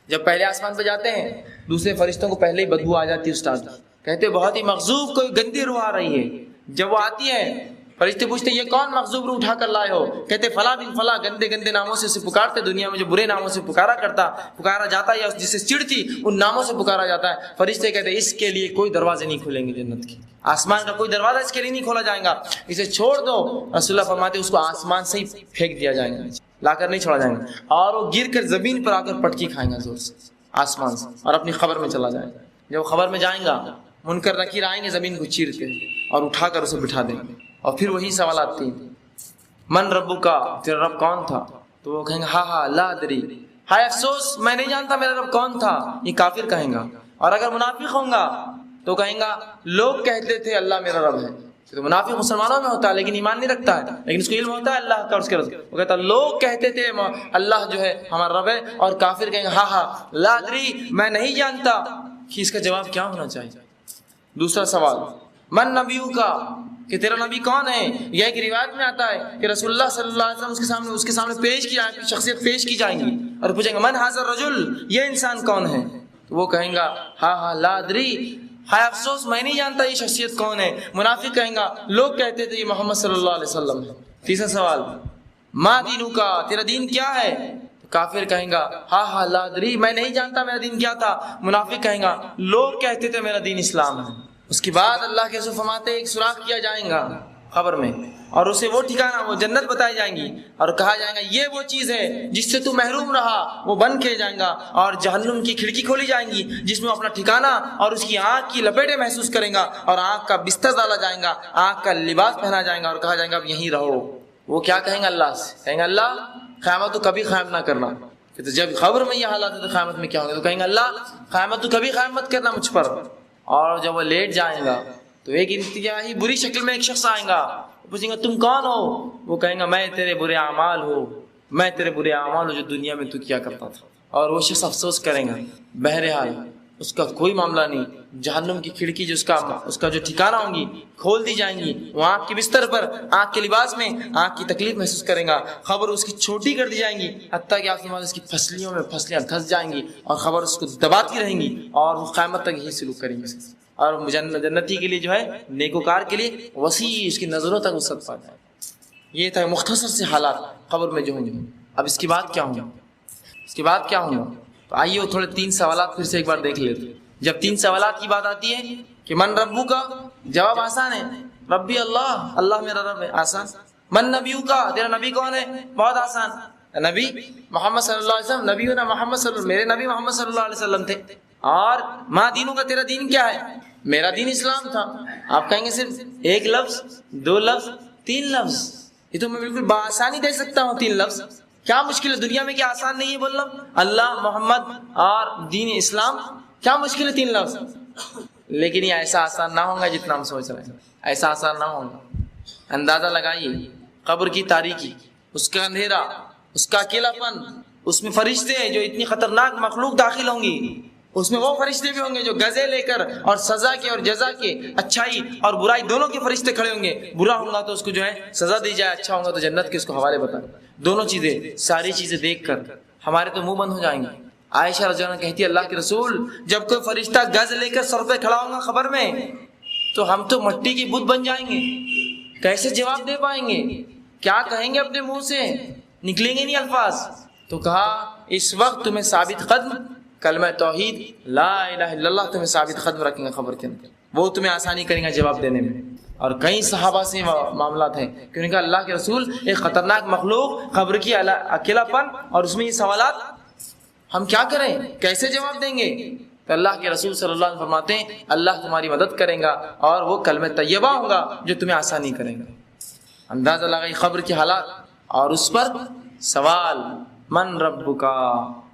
جب پہلے آسمان پہ جاتے ہیں دوسرے فرشتوں کو پہلے ہی بدبو آ جاتی ہے استاد کی، کہتے بہت ہی مغضوب کوئی گندی روح آ رہی ہے۔ جب وہ آتی ہے فرشتے پوچھتے یہ کون مغضوب روح اٹھا کر لائے ہو؟ کہتے فلاں بن فلاں، گندے گندے ناموں سے اسے پکارتے، دنیا میں جو برے ناموں سے پکارا جاتا ہے یا جس سے چڑتی ان ناموں سے پکارا جاتا ہے۔ فرشتے کہتے اس کے لیے کوئی دروازے نہیں کھلیں گے جنت کے، آسمان کا کوئی دروازہ اس کے لیے نہیں کھولا جائے گا، اسے چھوڑ دو۔ رسول اللہ فرماتے اس کو آسمان سے ہی پھینک دیا جائے گا، لا کر نہیں چھوڑا جائے گا، اور وہ گر کر زمین پر آ کر پٹکی کھائیں گا زور سے آسمان سے، اور اپنی خبر میں چلا جائے گا۔ جب خبر میں جائیں گا منکر نکیر آئیں گے زمین کو چیر کے اور اٹھا کر اسے بٹھا دیں گے، اور پھر وہی سوالات تین، من ربو کا، تیرا رب کون تھا؟ تو وہ کہیں گے ہاں ہاں لا ادری، ہائے افسوس میں نہیں جانتا میرا رب کون تھا، یہ کافر کہیں گا۔ اور اگر منافق ہوں گا تو کہیں گا لوگ کہتے تھے اللہ میرا رب ہے، تو منافق مسلمانوں میں ہوتا ہے لیکن ایمان نہیں رکھتا ہے، لیکن اس کو علم ہوتا ہے اللہ کا اور اس کے رب، وہ کہتا لوگ کہتے تھے اللہ جو ہے ہمارا رب ہے، اور کافر کہیں گے ہاں ہاں لا ادری میں نہیں جانتا، کہ اس کا جواب کیا ہونا چاہیے؟ دوسرا سوال من نبیو کا، کہ تیرا نبی کون ہے؟ یہ ایک روایت میں آتا ہے کہ رسول اللہ صلی اللہ علیہ وسلم اس کے سامنے پیش کی جائے، شخصیت پیش کی جائیں گی اور پوچھیں گے من ھذا الرجل، یہ انسان کون ہے؟ تو وہ کہیں گا ہاں ہاں لا ادری، ہائے افسوس میں نہیں جانتا یہ شخصیت کون ہے۔ منافق کہیں گا لوگ کہتے تھے یہ محمد صلی اللہ علیہ وسلم ہے۔ تیسرا سوال ما دینو کا، تیرا دین کیا ہے؟ کافر کہیں گا ہاں ہاں لا ادری میں نہیں جانتا میرا دین کیا تھا۔ منافق کہیں گا لوگ کہتے تھے میرا دین اسلام ہے۔ اس کے بعد اللہ کے رسول فرماتے ایک سوراخ کیا جائیں گا قبر میں، اور اسے وہ ٹھکانہ وہ جنت بتائی جائیں گی، اور کہا جائے گا یہ وہ چیز ہے جس سے تو محروم رہا، وہ بند کیے جائیں گا، اور جہنم کی کھڑکی کھولی جائیں گی جس میں اپنا ٹھکانہ اور اس کی آنکھ کی لپیٹیں محسوس کریں گا، اور آنکھ کا بستر ڈالا جائے گا، آنکھ کا لباس پہنا جائے گا، اور کہا جائے گا اب یہیں رہو۔ وہ کیا کہیں گا اللہ سے؟ کہیں گا اللہ قیامت تو کبھی قائم نہ کرنا، تو جب خبر میں یہ حالات ہے تو قیامت میں کیا ہوگا؟ تو کہیں گے اللہ قیامت تو کبھی قائم مت کرنا مجھ پر۔ اور جب وہ لیٹ جائیں گا تو ایک انتہائی بری شکل میں ایک شخص آئیں گا، پوچھیں گا تم کون ہو؟ وہ کہیں گا میں تیرے برے اعمال ہوں، میں تیرے برے اعمال ہوں جو دنیا میں تو کیا کرتا تھا۔ اور وہ شخص افسوس کریں گا، بہرحال اس کا کوئی معاملہ نہیں، جہنم کی کھڑکی جو اس کا جو ٹھکانہ ہوں گی کھول دی جائیں گی، وہ آنکھ کے بستر پر آنکھ کے لباس میں آنکھ کی تکلیف محسوس کریں گا، خبر اس کی چھوٹی کر دی جائیں گی، حتیٰ کہ آپ کے اس کی پسلیوں میں پسلیاں دھس جائیں گی، اور خبر اس کو دباتی رہیں گی، اور وہ قیامت تک یہی سلوک کریں گے۔ اور جنتی کے لیے جو ہے نیکوکار کے لیے وسیع اس کی نظروں تک وسعت پا جائے۔ یہ تھا مختصر سے حالات قبر میں جو ہوں گے۔ اب اس کے بعد کیا ہوں گا؟ اس کے بعد کیا ہوں گا؟ تو آئیے تھوڑے تین سوالات پھر سے ایک بار دیکھ لیتے۔ جب تین سوالات کی بات آتی ہے کہ من ربو کا، جواب آسان ہے، ربی اللہ، اللہ میرا رب ہے، آسان۔ من نبیو کا، تیرا نبی کون ہے؟ بہت آسان، نبی محمد صلی اللہ علیہ وسلم، نبی محمد صلی اللہ، میرے نبی محمد صلی اللہ علیہ وسلم تھے۔ اور ماں دینوں کا، تیرا دین کیا ہے؟ میرا دین اسلام تھا۔ آپ کہیں گے صرف ایک لفظ، دو لفظ، تین لفظ، یہ تو میں بالکل بآسانی دے سکتا ہوں تین لفظ، کیا مشکل ہے؟ دنیا میں کیا آسان نہیں ہے بولنا اللہ محمد اور دین اسلام؟ کیا مشکل ہے تین لفظ؟ لیکن یہ ایسا آسان نہ ہوگا جتنا ہم سوچ رہے ہیں، ایسا آسان نہ ہوگا۔ اندازہ لگائیے قبر کی تاریکی، اس کا اندھیرا، اس کا اکیلا پن، اس میں فرشتے جو اتنی خطرناک مخلوق داخل ہوں گی، اس میں وہ فرشتے بھی ہوں گے جو گزے لے کر اور سزا کے اور جزا کے، اچھائی اور برائی دونوں کے فرشتے کھڑے ہوں گے، برا ہوگا تو اس کو جو ہے سزا دی جائے، اچھا ہوگا تو جنت کے اس کو حوالے بتائیں۔ دونوں چیزیں، ساری چیزیں دیکھ کر ہمارے تو منہ بند ہو جائیں گے۔ عائشہ رضی اللہ عنہا کہتی ہے اللہ کے رسول جب کوئی فرشتہ گز لے کر سر پہ کھڑا ہوگا خبر میں تو ہم تو مٹی کے بت بن جائیں گے، کیسے جواب دے پائیں گے؟ کیا کہیں گے؟ اپنے منہ سے نکلیں گے نہیں الفاظ۔ تو کہا اس وقت تمہیں ثابت قدم کلمہ توحید لا الہ الا اللہ تمہیں ثابت قدم رکھیں گے خبر کے اندر، وہ تمہیں آسانی کریں گے جواب دینے میں۔ اور کئی صحابہ سے معاملات ہیں کہ انہوں نے کہا اللہ کے رسول ایک خطرناک مخلوق، قبر کی اکیلا پن، اور اس میں یہ سوالات، ہم کیا کریں؟ کیسے جواب دیں گے؟ تو اللہ کے رسول صلی اللہ علیہ وسلم فرماتے ہیں اللہ تمہاری مدد کرے گا اور وہ کلمہ طیبہ ہوگا جو تمہیں آسانی کرے گا۔ اندازہ لگائی قبر کے حالات اور اس پر سوال، من ربکا،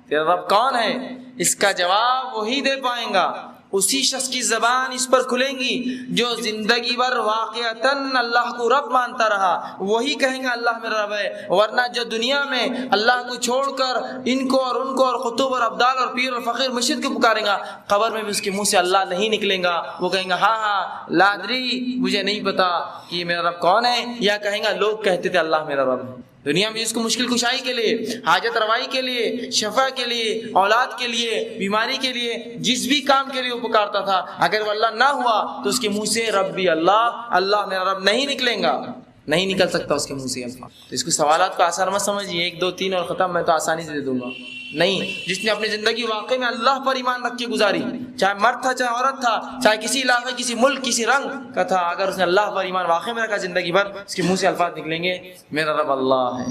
تیرا رب کون ہے؟ اس کا جواب وہی دے پائیں گا، اسی شخص کی زبان اس پر کھلیں گی جو زندگی بھر واقعتاً اللہ کو رب مانتا رہا، وہی کہیں گا اللہ میرا رب ہے۔ ورنہ جو دنیا میں اللہ کو چھوڑ کر ان کو اور ان کو اور قطب اور ابدال اور پیر اور فقیر مرشد کو پکارے گا، قبر میں بھی اس کے منہ سے اللہ نہیں نکلیں گا، وہ کہیں گا ہاں ہاں لا ادری، مجھے نہیں پتا کہ یہ میرا رب کون ہے، یا کہیں گا لوگ کہتے تھے اللہ میرا رب ہے۔ دنیا میں اس کو مشکل کشائی کے لیے، حاجت روائی کے لیے، شفا کے لیے، اولاد کے لیے، بیماری کے لیے، جس بھی کام کے لیے وہ پکارتا تھا، اگر وہ اللہ نہ ہوا تو اس کے منہ سے ربی اللہ، اللہ میرا رب نہیں نکلیں گا، نہیں نکل سکتا اس کے منہ سے الفاظ۔ تو اس کو سوالات کو آسان مت سمجھیے 1 2 3 اور ختم، میں تو آسانی سے دے دوں گا، نہیں۔ جس نے اپنی زندگی واقعی میں اللہ پر ایمان رکھ کے گزاری، چاہے مرد تھا چاہے عورت تھا، چاہے کسی علاقے کسی ملک کسی رنگ کا تھا، اگر اس نے اللہ پر ایمان واقعی میں رکھا زندگی بھر، اس کے منہ سے الفاظ نکلیں گے میرا رب اللہ ہے۔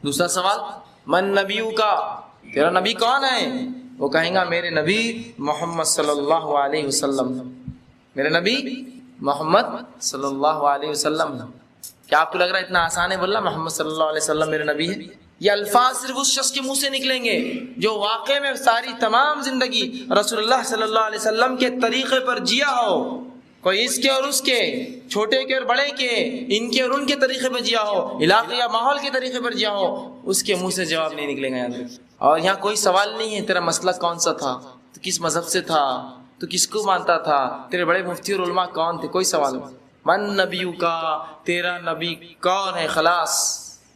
دوسرا سوال، من نبیو کا، تیرا نبی کون ہے؟ وہ کہیں گا میرے نبی محمد صلی اللہ علیہ وسلم، میرے نبی محمد صلی اللہ علیہ وسلم۔ کیا آپ کو لگ رہا ہے اتنا آسان ہے بولنا محمد صلی اللہ علیہ وسلم میرے نبی ہے؟ یہ الفاظ صرف اس شخص کے منہ سے نکلیں گے جو واقع میں ساری تمام زندگی رسول اللہ صلی اللہ علیہ وسلم کے طریقے پر جیا ہو، کوئی اس کے اور اس کے، چھوٹے کے اور بڑے کے، ان کے اور ان کے طریقے پر جیا ہو، علاقے یا ماحول کے طریقے پر جیا ہو، اس کے منہ سے جواب نہیں نکلے گا، یاد رکھیے۔ اور یہاں کوئی سوال نہیں ہے تیرا مسلک کون سا تھا، تو کس مذہب سے تھا، تو کس کو مانتا تھا، تیرے بڑے مفتی اور علماء کون تھے، کوئی سوال نہیں۔ من نبیو کا، تیرا نبی کون ہے، خلاص۔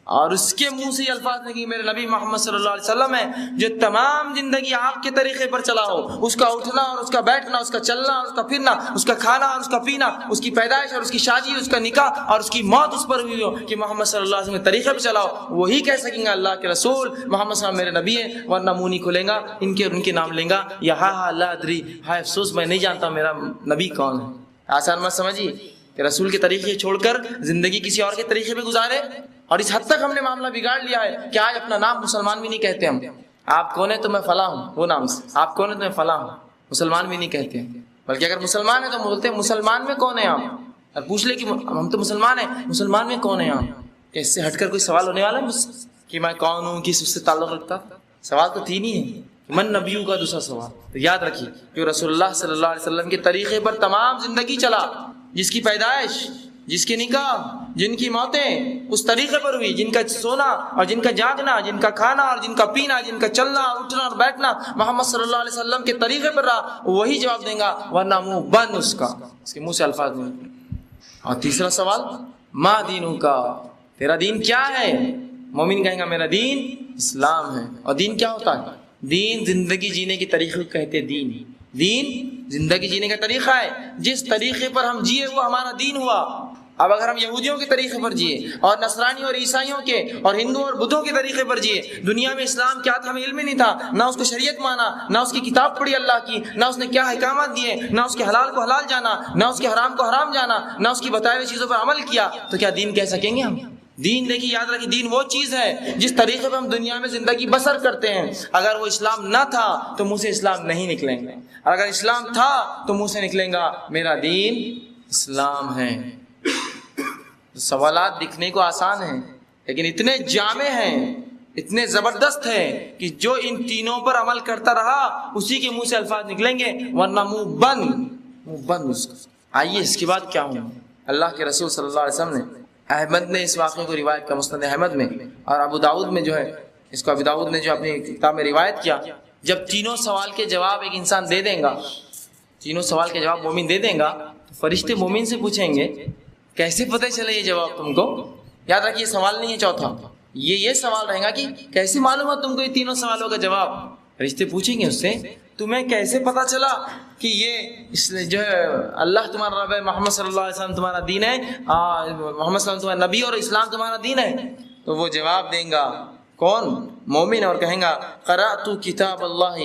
اور اس کے منہ سے یہ الفاظ نہیں کہ میرے نبی محمد صلی اللہ علیہ وسلم ہے جو تمام زندگی آپ کے طریقے پر چلا ہو، اس کا اٹھنا اور اس کا بیٹھنا، اس کا چلنا اور اس کا پھرنا، اس کا کھانا اور اس کا پینا، اس کی پیدائش اور اس کی شادی، اس کا نکاح اور اس کی موت اس پر ہوئی ہو کہ محمد صلی اللہ علیہ وسلم کے طریقے پر چلا ہو، وہی کہہ سکیں گا اللہ کے رسول محمد صلی اللہ علیہ وسلم میرے نبی ہے، ورنہ منہ نہیں کھلیں گا ان کے اور ان کے نام لیں گا، یا ہاں ہاں لا ادری، ہائے افسوس میں نہیں جانتا میرا نبی کون ہے۔ آسان مت سمجھیے کہ رسول کے طریقے چھوڑ کر زندگی کسی اور کے طریقے پہ گزارے، اور اس حد تک ہم نے معاملہ بگاڑ لیا ہے کہ آج اپنا نام مسلمان بھی نہیں کہتے ہم، آپ کون ہیں تو میں فلاں ہوں، وہ نام سے، آپ کون ہیں تو میں فلاں ہوں، مسلمان بھی نہیں کہتے ہیں، بلکہ اگر مسلمان ہیں تو بولتے ہیں مسلمان میں کون ہیں آپ، اور پوچھ لے کہ ہم تو مسلمان ہیں، مسلمان میں کون ہیں آپ، کہ اس سے ہٹ کر کوئی سوال ہونے والا ہے مجھ سے کہ میں کون ہوں، کس اس سے تعلق رکھتا، سوال تو تین ہی ہے، من نبیوں کا دوسرا سوال۔ تو یاد رکھیے جو رسول اللہ صلی اللہ علیہ وسلم کے طریقے پر تمام زندگی چلا، جس کی پیدائش، جس کے نکاح، جن کی موتیں اس طریقے پر ہوئی، جن کا سونا اور جن کا جاگنا، جن کا کھانا اور جن کا پینا، جن کا چلنا اور اٹھنا اور بیٹھنا محمد صلی اللہ علیہ وسلم کے طریقے پر رہا، وہی جواب دیں گا، ورنہ منہ بند اس کا، اس کے منہ سے الفاظ نہیں۔ اور تیسرا سوال، ما دینوں کا، تیرا دین کیا ہے؟ مومن کہیں گا میرا دین اسلام ہے۔ اور دین کیا ہوتا ہے؟ دین زندگی جینے کے طریقے کو کہتے ہیں دین۔ دین زندگی جینے کا طریقہ ہے، جس طریقے پر ہم جیے وہ ہمارا دین ہوا۔ اب اگر ہم یہودیوں کے طریقے پر جیے اور نصرانی اور عیسائیوں کے اور ہندو اور بدھوں کے طریقے پر جیے، دنیا میں اسلام کیا تھا ہمیں علم ہی نہیں تھا، نہ اس کو شریعت مانا، نہ اس کی کتاب پڑھی اللہ کی، نہ اس نے کیا احکامات دیے، نہ اس کے حلال کو حلال جانا، نہ اس کے حرام کو حرام جانا، نہ اس کی بتائی ہوئی چیزوں پر عمل کیا، تو کیا دین کہہ سکیں گے ہم؟ دین دیکھیے، یاد رکھیے، دین وہ چیز ہے جس طریقے پہ ہم دنیا میں زندگی بسر کرتے ہیں، اگر وہ اسلام نہ تھا تو منہ سے اسلام نہیں نکلیں گے، اور اگر اسلام تھا تو منہ سے نکلیں گا میرا دین اسلام ہے۔ سوالات دکھنے کو آسان ہیں لیکن اتنے جامع ہیں، اتنے زبردست ہیں کہ جو ان تینوں پر عمل کرتا رہا اسی کے منہ سے الفاظ نکلیں گے، ورنہ منہ بند اس کا۔ آئیے اس کے بعد کیا ہوں، اللہ کے رسول صلی اللہ علیہ وسلم نے، احمد نے اس واقعے کو روایت کا مسند احمد میں، اور ابو داؤد میں جو ہے اس کو ابو داؤد نے جو اپنی کتاب میں روایت کیا، جب تینوں سوال کے جواب ایک انسان دے دیں گا، تینوں سوال کے جواب مومن دے دیں گا، تو فرشتے مومن سے پوچھیں گے کیسے پتہ چلے یہ جواب تم کو؟ یاد رکھیے سوال نہیں ہے چوتھا، یہ سوال رہے گا کہ کیسے معلوم ہے تم کو یہ تینوں سوالوں کا جواب؟ فرشتے پوچھیں گے اس سے تمہیں کیسے پتا چلا کہ یہ جو ہے اللہ تمہارا رب ہے، محمد صلی اللہ علیہ وسلم تمہارا دین ہے، محمد صلی اللہ علیہ وسلم تمہارا نبی اور اسلام تمہارا دین ہے؟ تو وہ جواب دیں گا کون؟ مومن، اور کہیں گا قرأت کتاب اللہ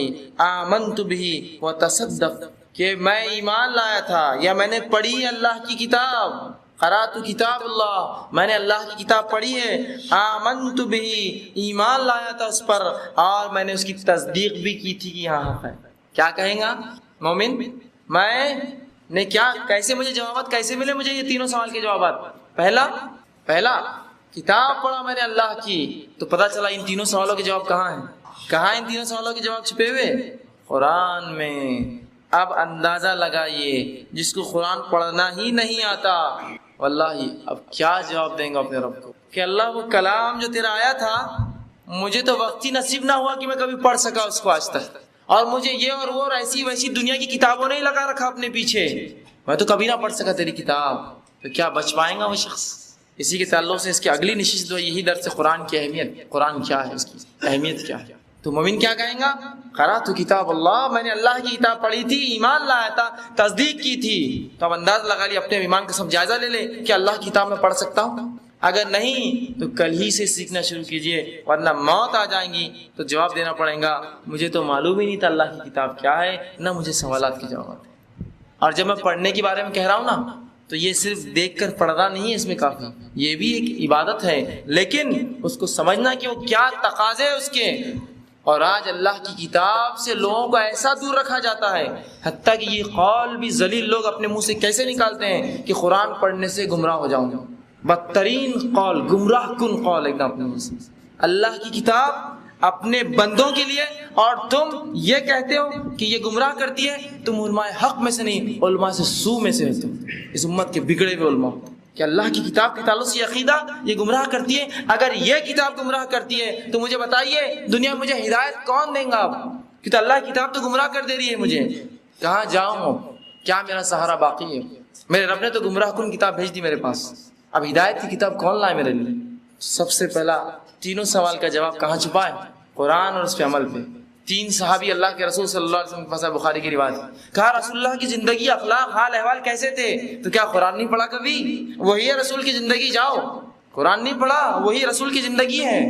آمنت بہ وتصدق، کہ میں ایمان لایا تھا یا میں نے پڑھی اللہ کی کتاب، قرأت کتاب اللہ، میں نے اللہ کی کتاب پڑھی ہے، آمنت بہ، ایمان لایا تھا اس پر، اور میں نے اس کی تصدیق بھی کی تھی کہ یہاں حق ہے۔ کیا کہیں گا؟ مومن میں نے کیا کیسے مجھے جوابات کیسے ملے مجھے یہ تینوں سوال کے جوابات؟ پہلا کتاب پڑھا میں نے اللہ کی تو پتہ چلا ان تینوں سوالوں کے جواب کہاں ہیں. کہاں ان تینوں سوالوں کے جواب چھپے ہوئے؟ قرآن میں. اب اندازہ لگائیے جس کو قرآن پڑھنا ہی نہیں آتا واللہ اب کیا جواب دیں گا اپنے رب کو کہ اللہ وہ کلام جو تیرا آیا تھا مجھے تو وقت ہی نصیب نہ ہوا کہ میں کبھی پڑھ سکا اس کو آج تک, اور مجھے یہ اور وہ ایسی ویسی دنیا کی کتابوں نے ہی لگا رکھا اپنے پیچھے, میں تو کبھی نہ پڑھ سکا تیری کتاب. تو کیا بچ پائیں گا وہ شخص؟ اسی کے تعلق سے اس کی اگلی نشست جو یہی درس قرآن کی اہمیت, قرآن کیا ہے, اس کی اہمیت کیا ہے. تو مومن کیا کہیں گا؟ قرأت کتاب اللہ, میں نے اللہ کی کتاب پڑھی تھی, ایمان لایا تھا, تصدیق کی تھی. تو اب انداز لگا لیا, اپنے ایمان کا سب جائزہ لے لے کہ اللہ کی کتاب میں پڑھ سکتا ہوں. اگر نہیں تو کل ہی سے سیکھنا شروع کیجئے, ورنہ موت آ جائیں گی تو جواب دینا پڑے گا مجھے تو معلوم ہی نہیں تھا اللہ کی کتاب کیا ہے, نہ مجھے سوالات کے جوابات ہیں. اور جب میں پڑھنے کے بارے میں کہہ رہا ہوں نا تو یہ صرف دیکھ کر پڑھنا نہیں ہے اس میں کافی, یہ بھی ایک عبادت ہے, لیکن اس کو سمجھنا کہ وہ کیا تقاضے اس کے. اور آج اللہ کی کتاب سے لوگوں کو ایسا دور رکھا جاتا ہے, حتیٰ کہ یہ قول بھی ذلیل لوگ اپنے منہ سے کیسے نکالتے ہیں کہ قرآن پڑھنے سے گمراہ ہو جاؤں گا. بدترین قول, گمراہ کن قول ایک دم اپنے منہ سے. اللہ کی کتاب اپنے بندوں کے لیے, اور تم یہ کہتے ہو کہ یہ گمراہ کرتی ہے. تم علماء حق میں سے نہیں, علماء سے سو میں سے ہوتے ہو, اس امت کے بگڑے ہوئے علماء, کہ اللہ کی کتاب کے تعلق سے عقیدہ یہ گمراہ کرتی ہے. اگر یہ کتاب گمراہ کرتی ہے تو مجھے بتائیے دنیا میں مجھے ہدایت کون دیں گا؟ اب کیونکہ اللہ کی کتاب تو گمراہ کر دے رہی ہے مجھے, کہاں جاؤں؟ کیا میرا سہارا باقی ہے؟ میرے رب نے تو گمراہ کن کتاب بھیج دی میرے پاس, اب ہدایت کی کتاب کون لائے میرے لیے؟ سب سے پہلا تینوں سوال کا جواب کہاں چھپا ہے؟ قرآن اور اس پہ عمل پہ. 3 صحابی اللہ کے رسول صلی اللہ علیہ وسلم کے پاس, بخاری کی روایت, کہا رسول اللہ کی زندگی, اخلاق, حال احوال کیسے تھے؟ تو کیا قرآن نہیں پڑھا کبھی؟ وہی ہے رسول کی زندگی, جاؤ. قرآن نہیں پڑھا, وہی رسول کی زندگی ہے.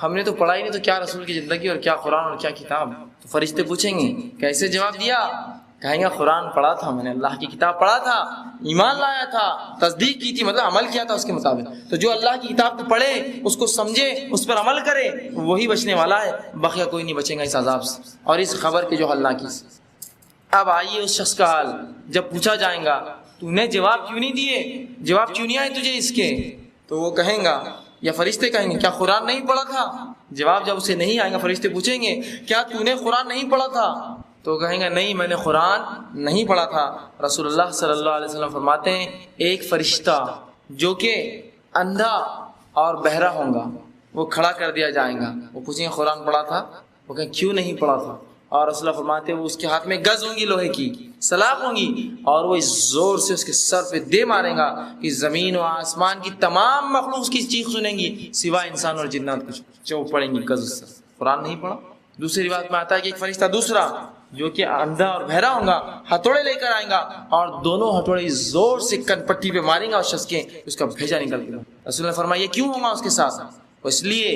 ہم نے تو پڑھا ہی نہیں, تو کیا رسول کی زندگی اور کیا قرآن اور کیا کتاب؟ تو فرشتے پوچھیں گے کیسے جواب دیا؟ کہیں گے قرآن پڑھا تھا میں نے, اللہ کی کتاب پڑھا تھا, ایمان لایا تھا, تصدیق کی تھی, مطلب عمل کیا تھا اس کے مطابق. تو جو اللہ کی کتاب کو پڑھے, اس کو سمجھے, اس پر عمل کرے, وہی بچنے والا ہے, بقیہ کوئی نہیں بچے گا اس عذاب سے اور اس خبر کے جو اللہ کی. اب آئیے اس شخص کا حال, جب پوچھا جائے گا تو نے جواب کیوں نہیں دیے, جواب کیوں نہیں آئے تجھے اس کے؟ تو وہ کہیں گا, یا فرشتے کہیں گے کیا قرآن نہیں پڑھا تھا؟ جواب جب اسے نہیں آئے گا, فرشتے پوچھیں گے کیا تو نے قرآن نہیں پڑھا تھا؟ تو کہیں گا نہیں میں نے قرآن نہیں پڑھا تھا. رسول اللہ صلی اللہ علیہ وسلم فرماتے ہیں ایک فرشتہ جو کہ اندھا اور بہرا ہوں گا وہ کھڑا کر دیا جائے گا, وہ پوچھیں گے قرآن پڑھا تھا؟ وہ کہیں کیوں نہیں پڑھا تھا؟ اور رسول اللہ فرماتے ہیں وہ اس کے ہاتھ میں گز ہوں گی, لوہے کی سلاخ ہوں گی, اور وہ اس زور سے اس کے سر پہ دے ماریں گا کہ زمین و آسمان کی تمام مخلوق اس کی چیخ سنیں گی سوائے انسان اور جنات کچھ, جو پڑھیں گی گز سے. قرآن نہیں پڑھا. دوسری روایت میں آتا ہے کہ ایک فرشتہ دوسرا جو کہ اندھا اور بہرا ہوں گا ہتھوڑے لے کر آئیں گا, اور دونوں ہتھوڑے زور سے کن پٹی پہ ماریں گا اور شخص کے اس کا بھیجا نکل گیا. رسول نے فرمایا یہ کیوں ہوگا اس کے ساتھ؟ اس لیے,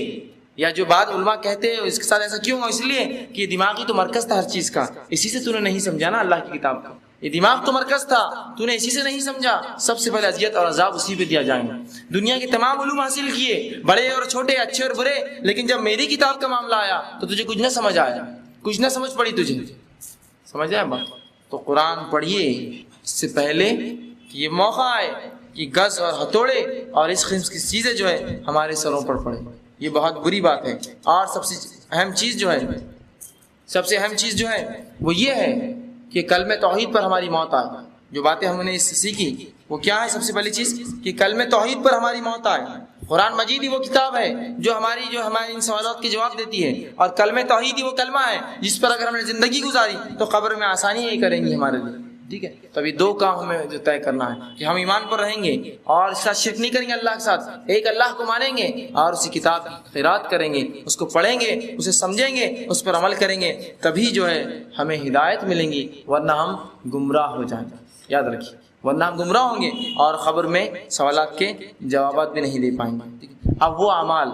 یا جو بعض علماء کہتے ہیں اس کے ساتھ ایسا کیوں ہوگا, اس لیے کہ یہ دماغی تو مرکز تھا ہر چیز کا, اسی سے تو نے نہیں سمجھا نا اللہ کی کتاب کا. یہ دماغ تو مرکز تھا, تو نے اسی سے نہیں سمجھا. سب سے پہلے اذیت اور عذاب اسی پہ دیا جائیں گا. دنیا کے تمام علوم حاصل کیے, بڑے اور چھوٹے, اچھے اور برے, لیکن جب میری کتاب کا معاملہ آیا تو تجھے کچھ نہ سمجھ آیا, کچھ نہ سمجھ پڑی تجھے. سمجھ آئے بات؟ تو قرآن پڑھیے اس سے پہلے کہ یہ موقع آئے کہ گز اور ہتھوڑے اور اس قسم کی چیزیں جو ہے ہمارے سروں پر پڑے. یہ بہت بری بات ہے. اور سب سے اہم چیز جو ہے وہ یہ ہے کہ کلمہ توحید پر ہماری موت آئے. جو باتیں ہم نے اس سے سیکھی وہ کیا ہے؟ سب سے پہلی چیز کہ کلمہ توحید پر ہماری موت آئے. قرآن مجید ہی وہ کتاب ہے جو ہماری ان سوالات کے جواب دیتی ہے, اور کلمہ توحید ہی وہ کلمہ ہے جس پر اگر ہم نے زندگی گزاری تو قبر میں آسانی ہی کریں گی ہمارے لیے. ٹھیک ہے, تو ابھی 2 کام ہمیں جو طے کرنا ہے کہ ہم ایمان پر رہیں گے اور اس کا شرک نہیں کریں گے اللہ کے ساتھ, ایک اللہ کو مانیں گے اور اسی کتاب کی قرات کریں گے, اس کو پڑھیں گے, اسے سمجھیں گے, اس پر عمل کریں گے, تبھی جو ہے ہمیں ہدایت ملیں گی, ورنہ ہم گمراہ ہو جائیں گے. یاد رکھیے, ورنہ ہم گمراہ ہوں گے اور خبر میں سوالات کے جوابات بھی نہیں دے پائیں گے. اب وہ اعمال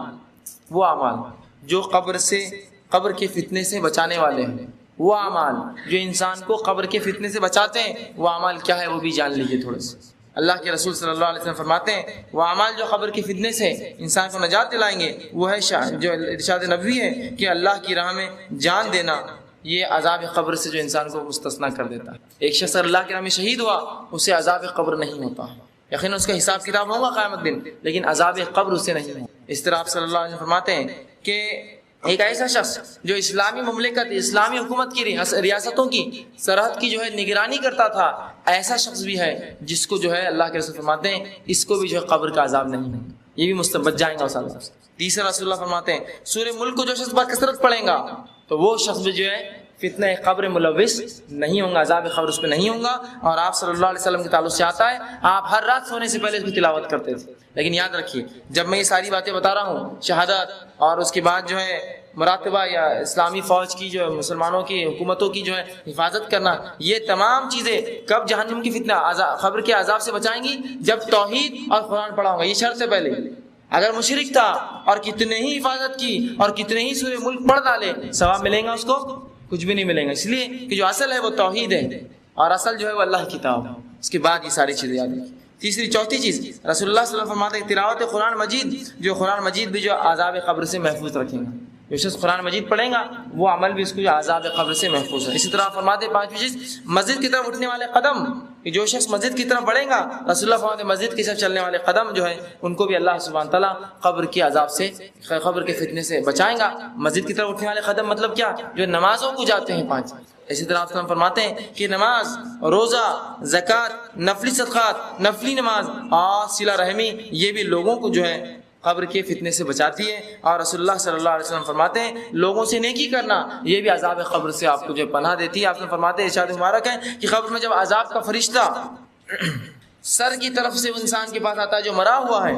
جو قبر کے فتنے سے بچانے والے ہیں, وہ اعمال جو انسان کو قبر کے فتنے سے بچاتے ہیں, وہ اعمال کیا ہے وہ بھی جان لیجیے تھوڑے سے. اللہ کے رسول صلی اللہ علیہ وسلم فرماتے ہیں وہ اعمال جو قبر کے فتنے سے انسان کو نجات دلائیں گے وہ ہے جو ارشاد نبوی ہے کہ اللہ کی راہ میں جان دینا, یہ عذاب قبر سے جو انسان کو مستثنا کر دیتا ہے. ایک شخص اللہ کے نام میں شہید ہوا اسے عذاب قبر نہیں ہوتا. یقیناً اس کا حساب کتاب ہوگا قیامت دن, لیکن عذاب قبر اسے نہیں ہوگا. اس طرح آپ صلی اللہ علیہ وسلم فرماتے ہیں کہ ایک ایسا شخص جو اسلامی مملکت, اسلامی حکومت کی ریاستوں کی سرحد کی جو ہے نگرانی کرتا تھا, ایسا شخص بھی ہے جس کو جو ہے اللہ کے رسول فرماتے ہیں اس کو بھی جو ہے قبر کا عذاب نہیں ہوگا, یہ بھی مستبد جائیں گا اس عذاب سے. تیسرا رسول اللہ فرماتے ہیں سورہ ملک کو جو شخص بکثرت پڑھے گا تو وہ شخص بھی جو ہے فتنہ قبر ملوث نہیں ہوں گا, عذاب قبر اس پہ نہیں ہوں گا. اور آپ صلی اللہ علیہ وسلم کے تعلق سے آتا ہے آپ ہر رات سونے سے پہلے اس کی تلاوت کرتے تھے. لیکن یاد رکھیے جب میں یہ ساری باتیں بتا رہا ہوں, شہادت اور اس کے بعد جو ہے مراقبہ یا اسلامی فوج کی جو ہے مسلمانوں کی حکومتوں کی جو ہے حفاظت کرنا, یہ تمام چیزیں کب جہنم کی فتنہ قبر کے عذاب سے بچائیں گی؟ جب توحید اور قرآن پڑھا ہوگا. یہ شرط ہے پہلے. اگر مشرک تھا اور کتنے ہی حفاظت کی اور کتنے ہی سورہ ملک پڑھ ڈالے, ثواب ملے گا اس کو؟ کچھ بھی نہیں ملے گا. اس لیے کہ جو اصل ہے وہ توحید ہے اور اصل جو ہے وہ اللہ کی کتاب. اس کے بعد یہ ساری چیزیں یاد رکھیں. تیسری چوتھی چیز رسول اللہ صلی اللہ علیہ وسلم فرماتے ہیں تلاوت قرآن مجید, جو قرآن مجید بھی جو عذاب قبر سے محفوظ رکھیں گا. جو شخص قرآن مجید پڑھیں گا وہ عمل بھی اس کو عذاب قبر سے محفوظ ہے. اسی طرح فرماتے ہیں پانچویں چیز مسجد کی طرف اٹھنے والے قدم, کہ جو شخص مسجد کی طرف بڑھے گا رسول اللہ فرماتے ہیں مسجد کی طرف چلنے والے قدم جو ہے ان کو بھی اللہ سبحانہ تعالیٰ قبر کے عذاب سے, قبر کے فتنے سے بچائیں گا. مسجد کی طرف اٹھنے والے قدم مطلب کیا؟ جو نمازوں کو جاتے ہیں 5. اسی طرح آپ فرماتے ہیں کہ نماز, روزہ, زکوٰۃ, نفلی صدقات, نفلی نماز اور صلہ رحمی یہ بھی لوگوں کو جو ہے قبر کے فتنے سے بچاتی ہے. اور رسول اللہ صلی اللہ علیہ وسلم فرماتے ہیں لوگوں سے نیکی کرنا یہ بھی عذاب قبر سے آپ کو جو پناہ دیتی ہے. آپ فرماتے ہیں ارشاد مبارک ہے کہ قبر میں جب عذاب کا فرشتہ سر کی طرف سے انسان کے پاس آتا ہے جو مرا ہوا ہے,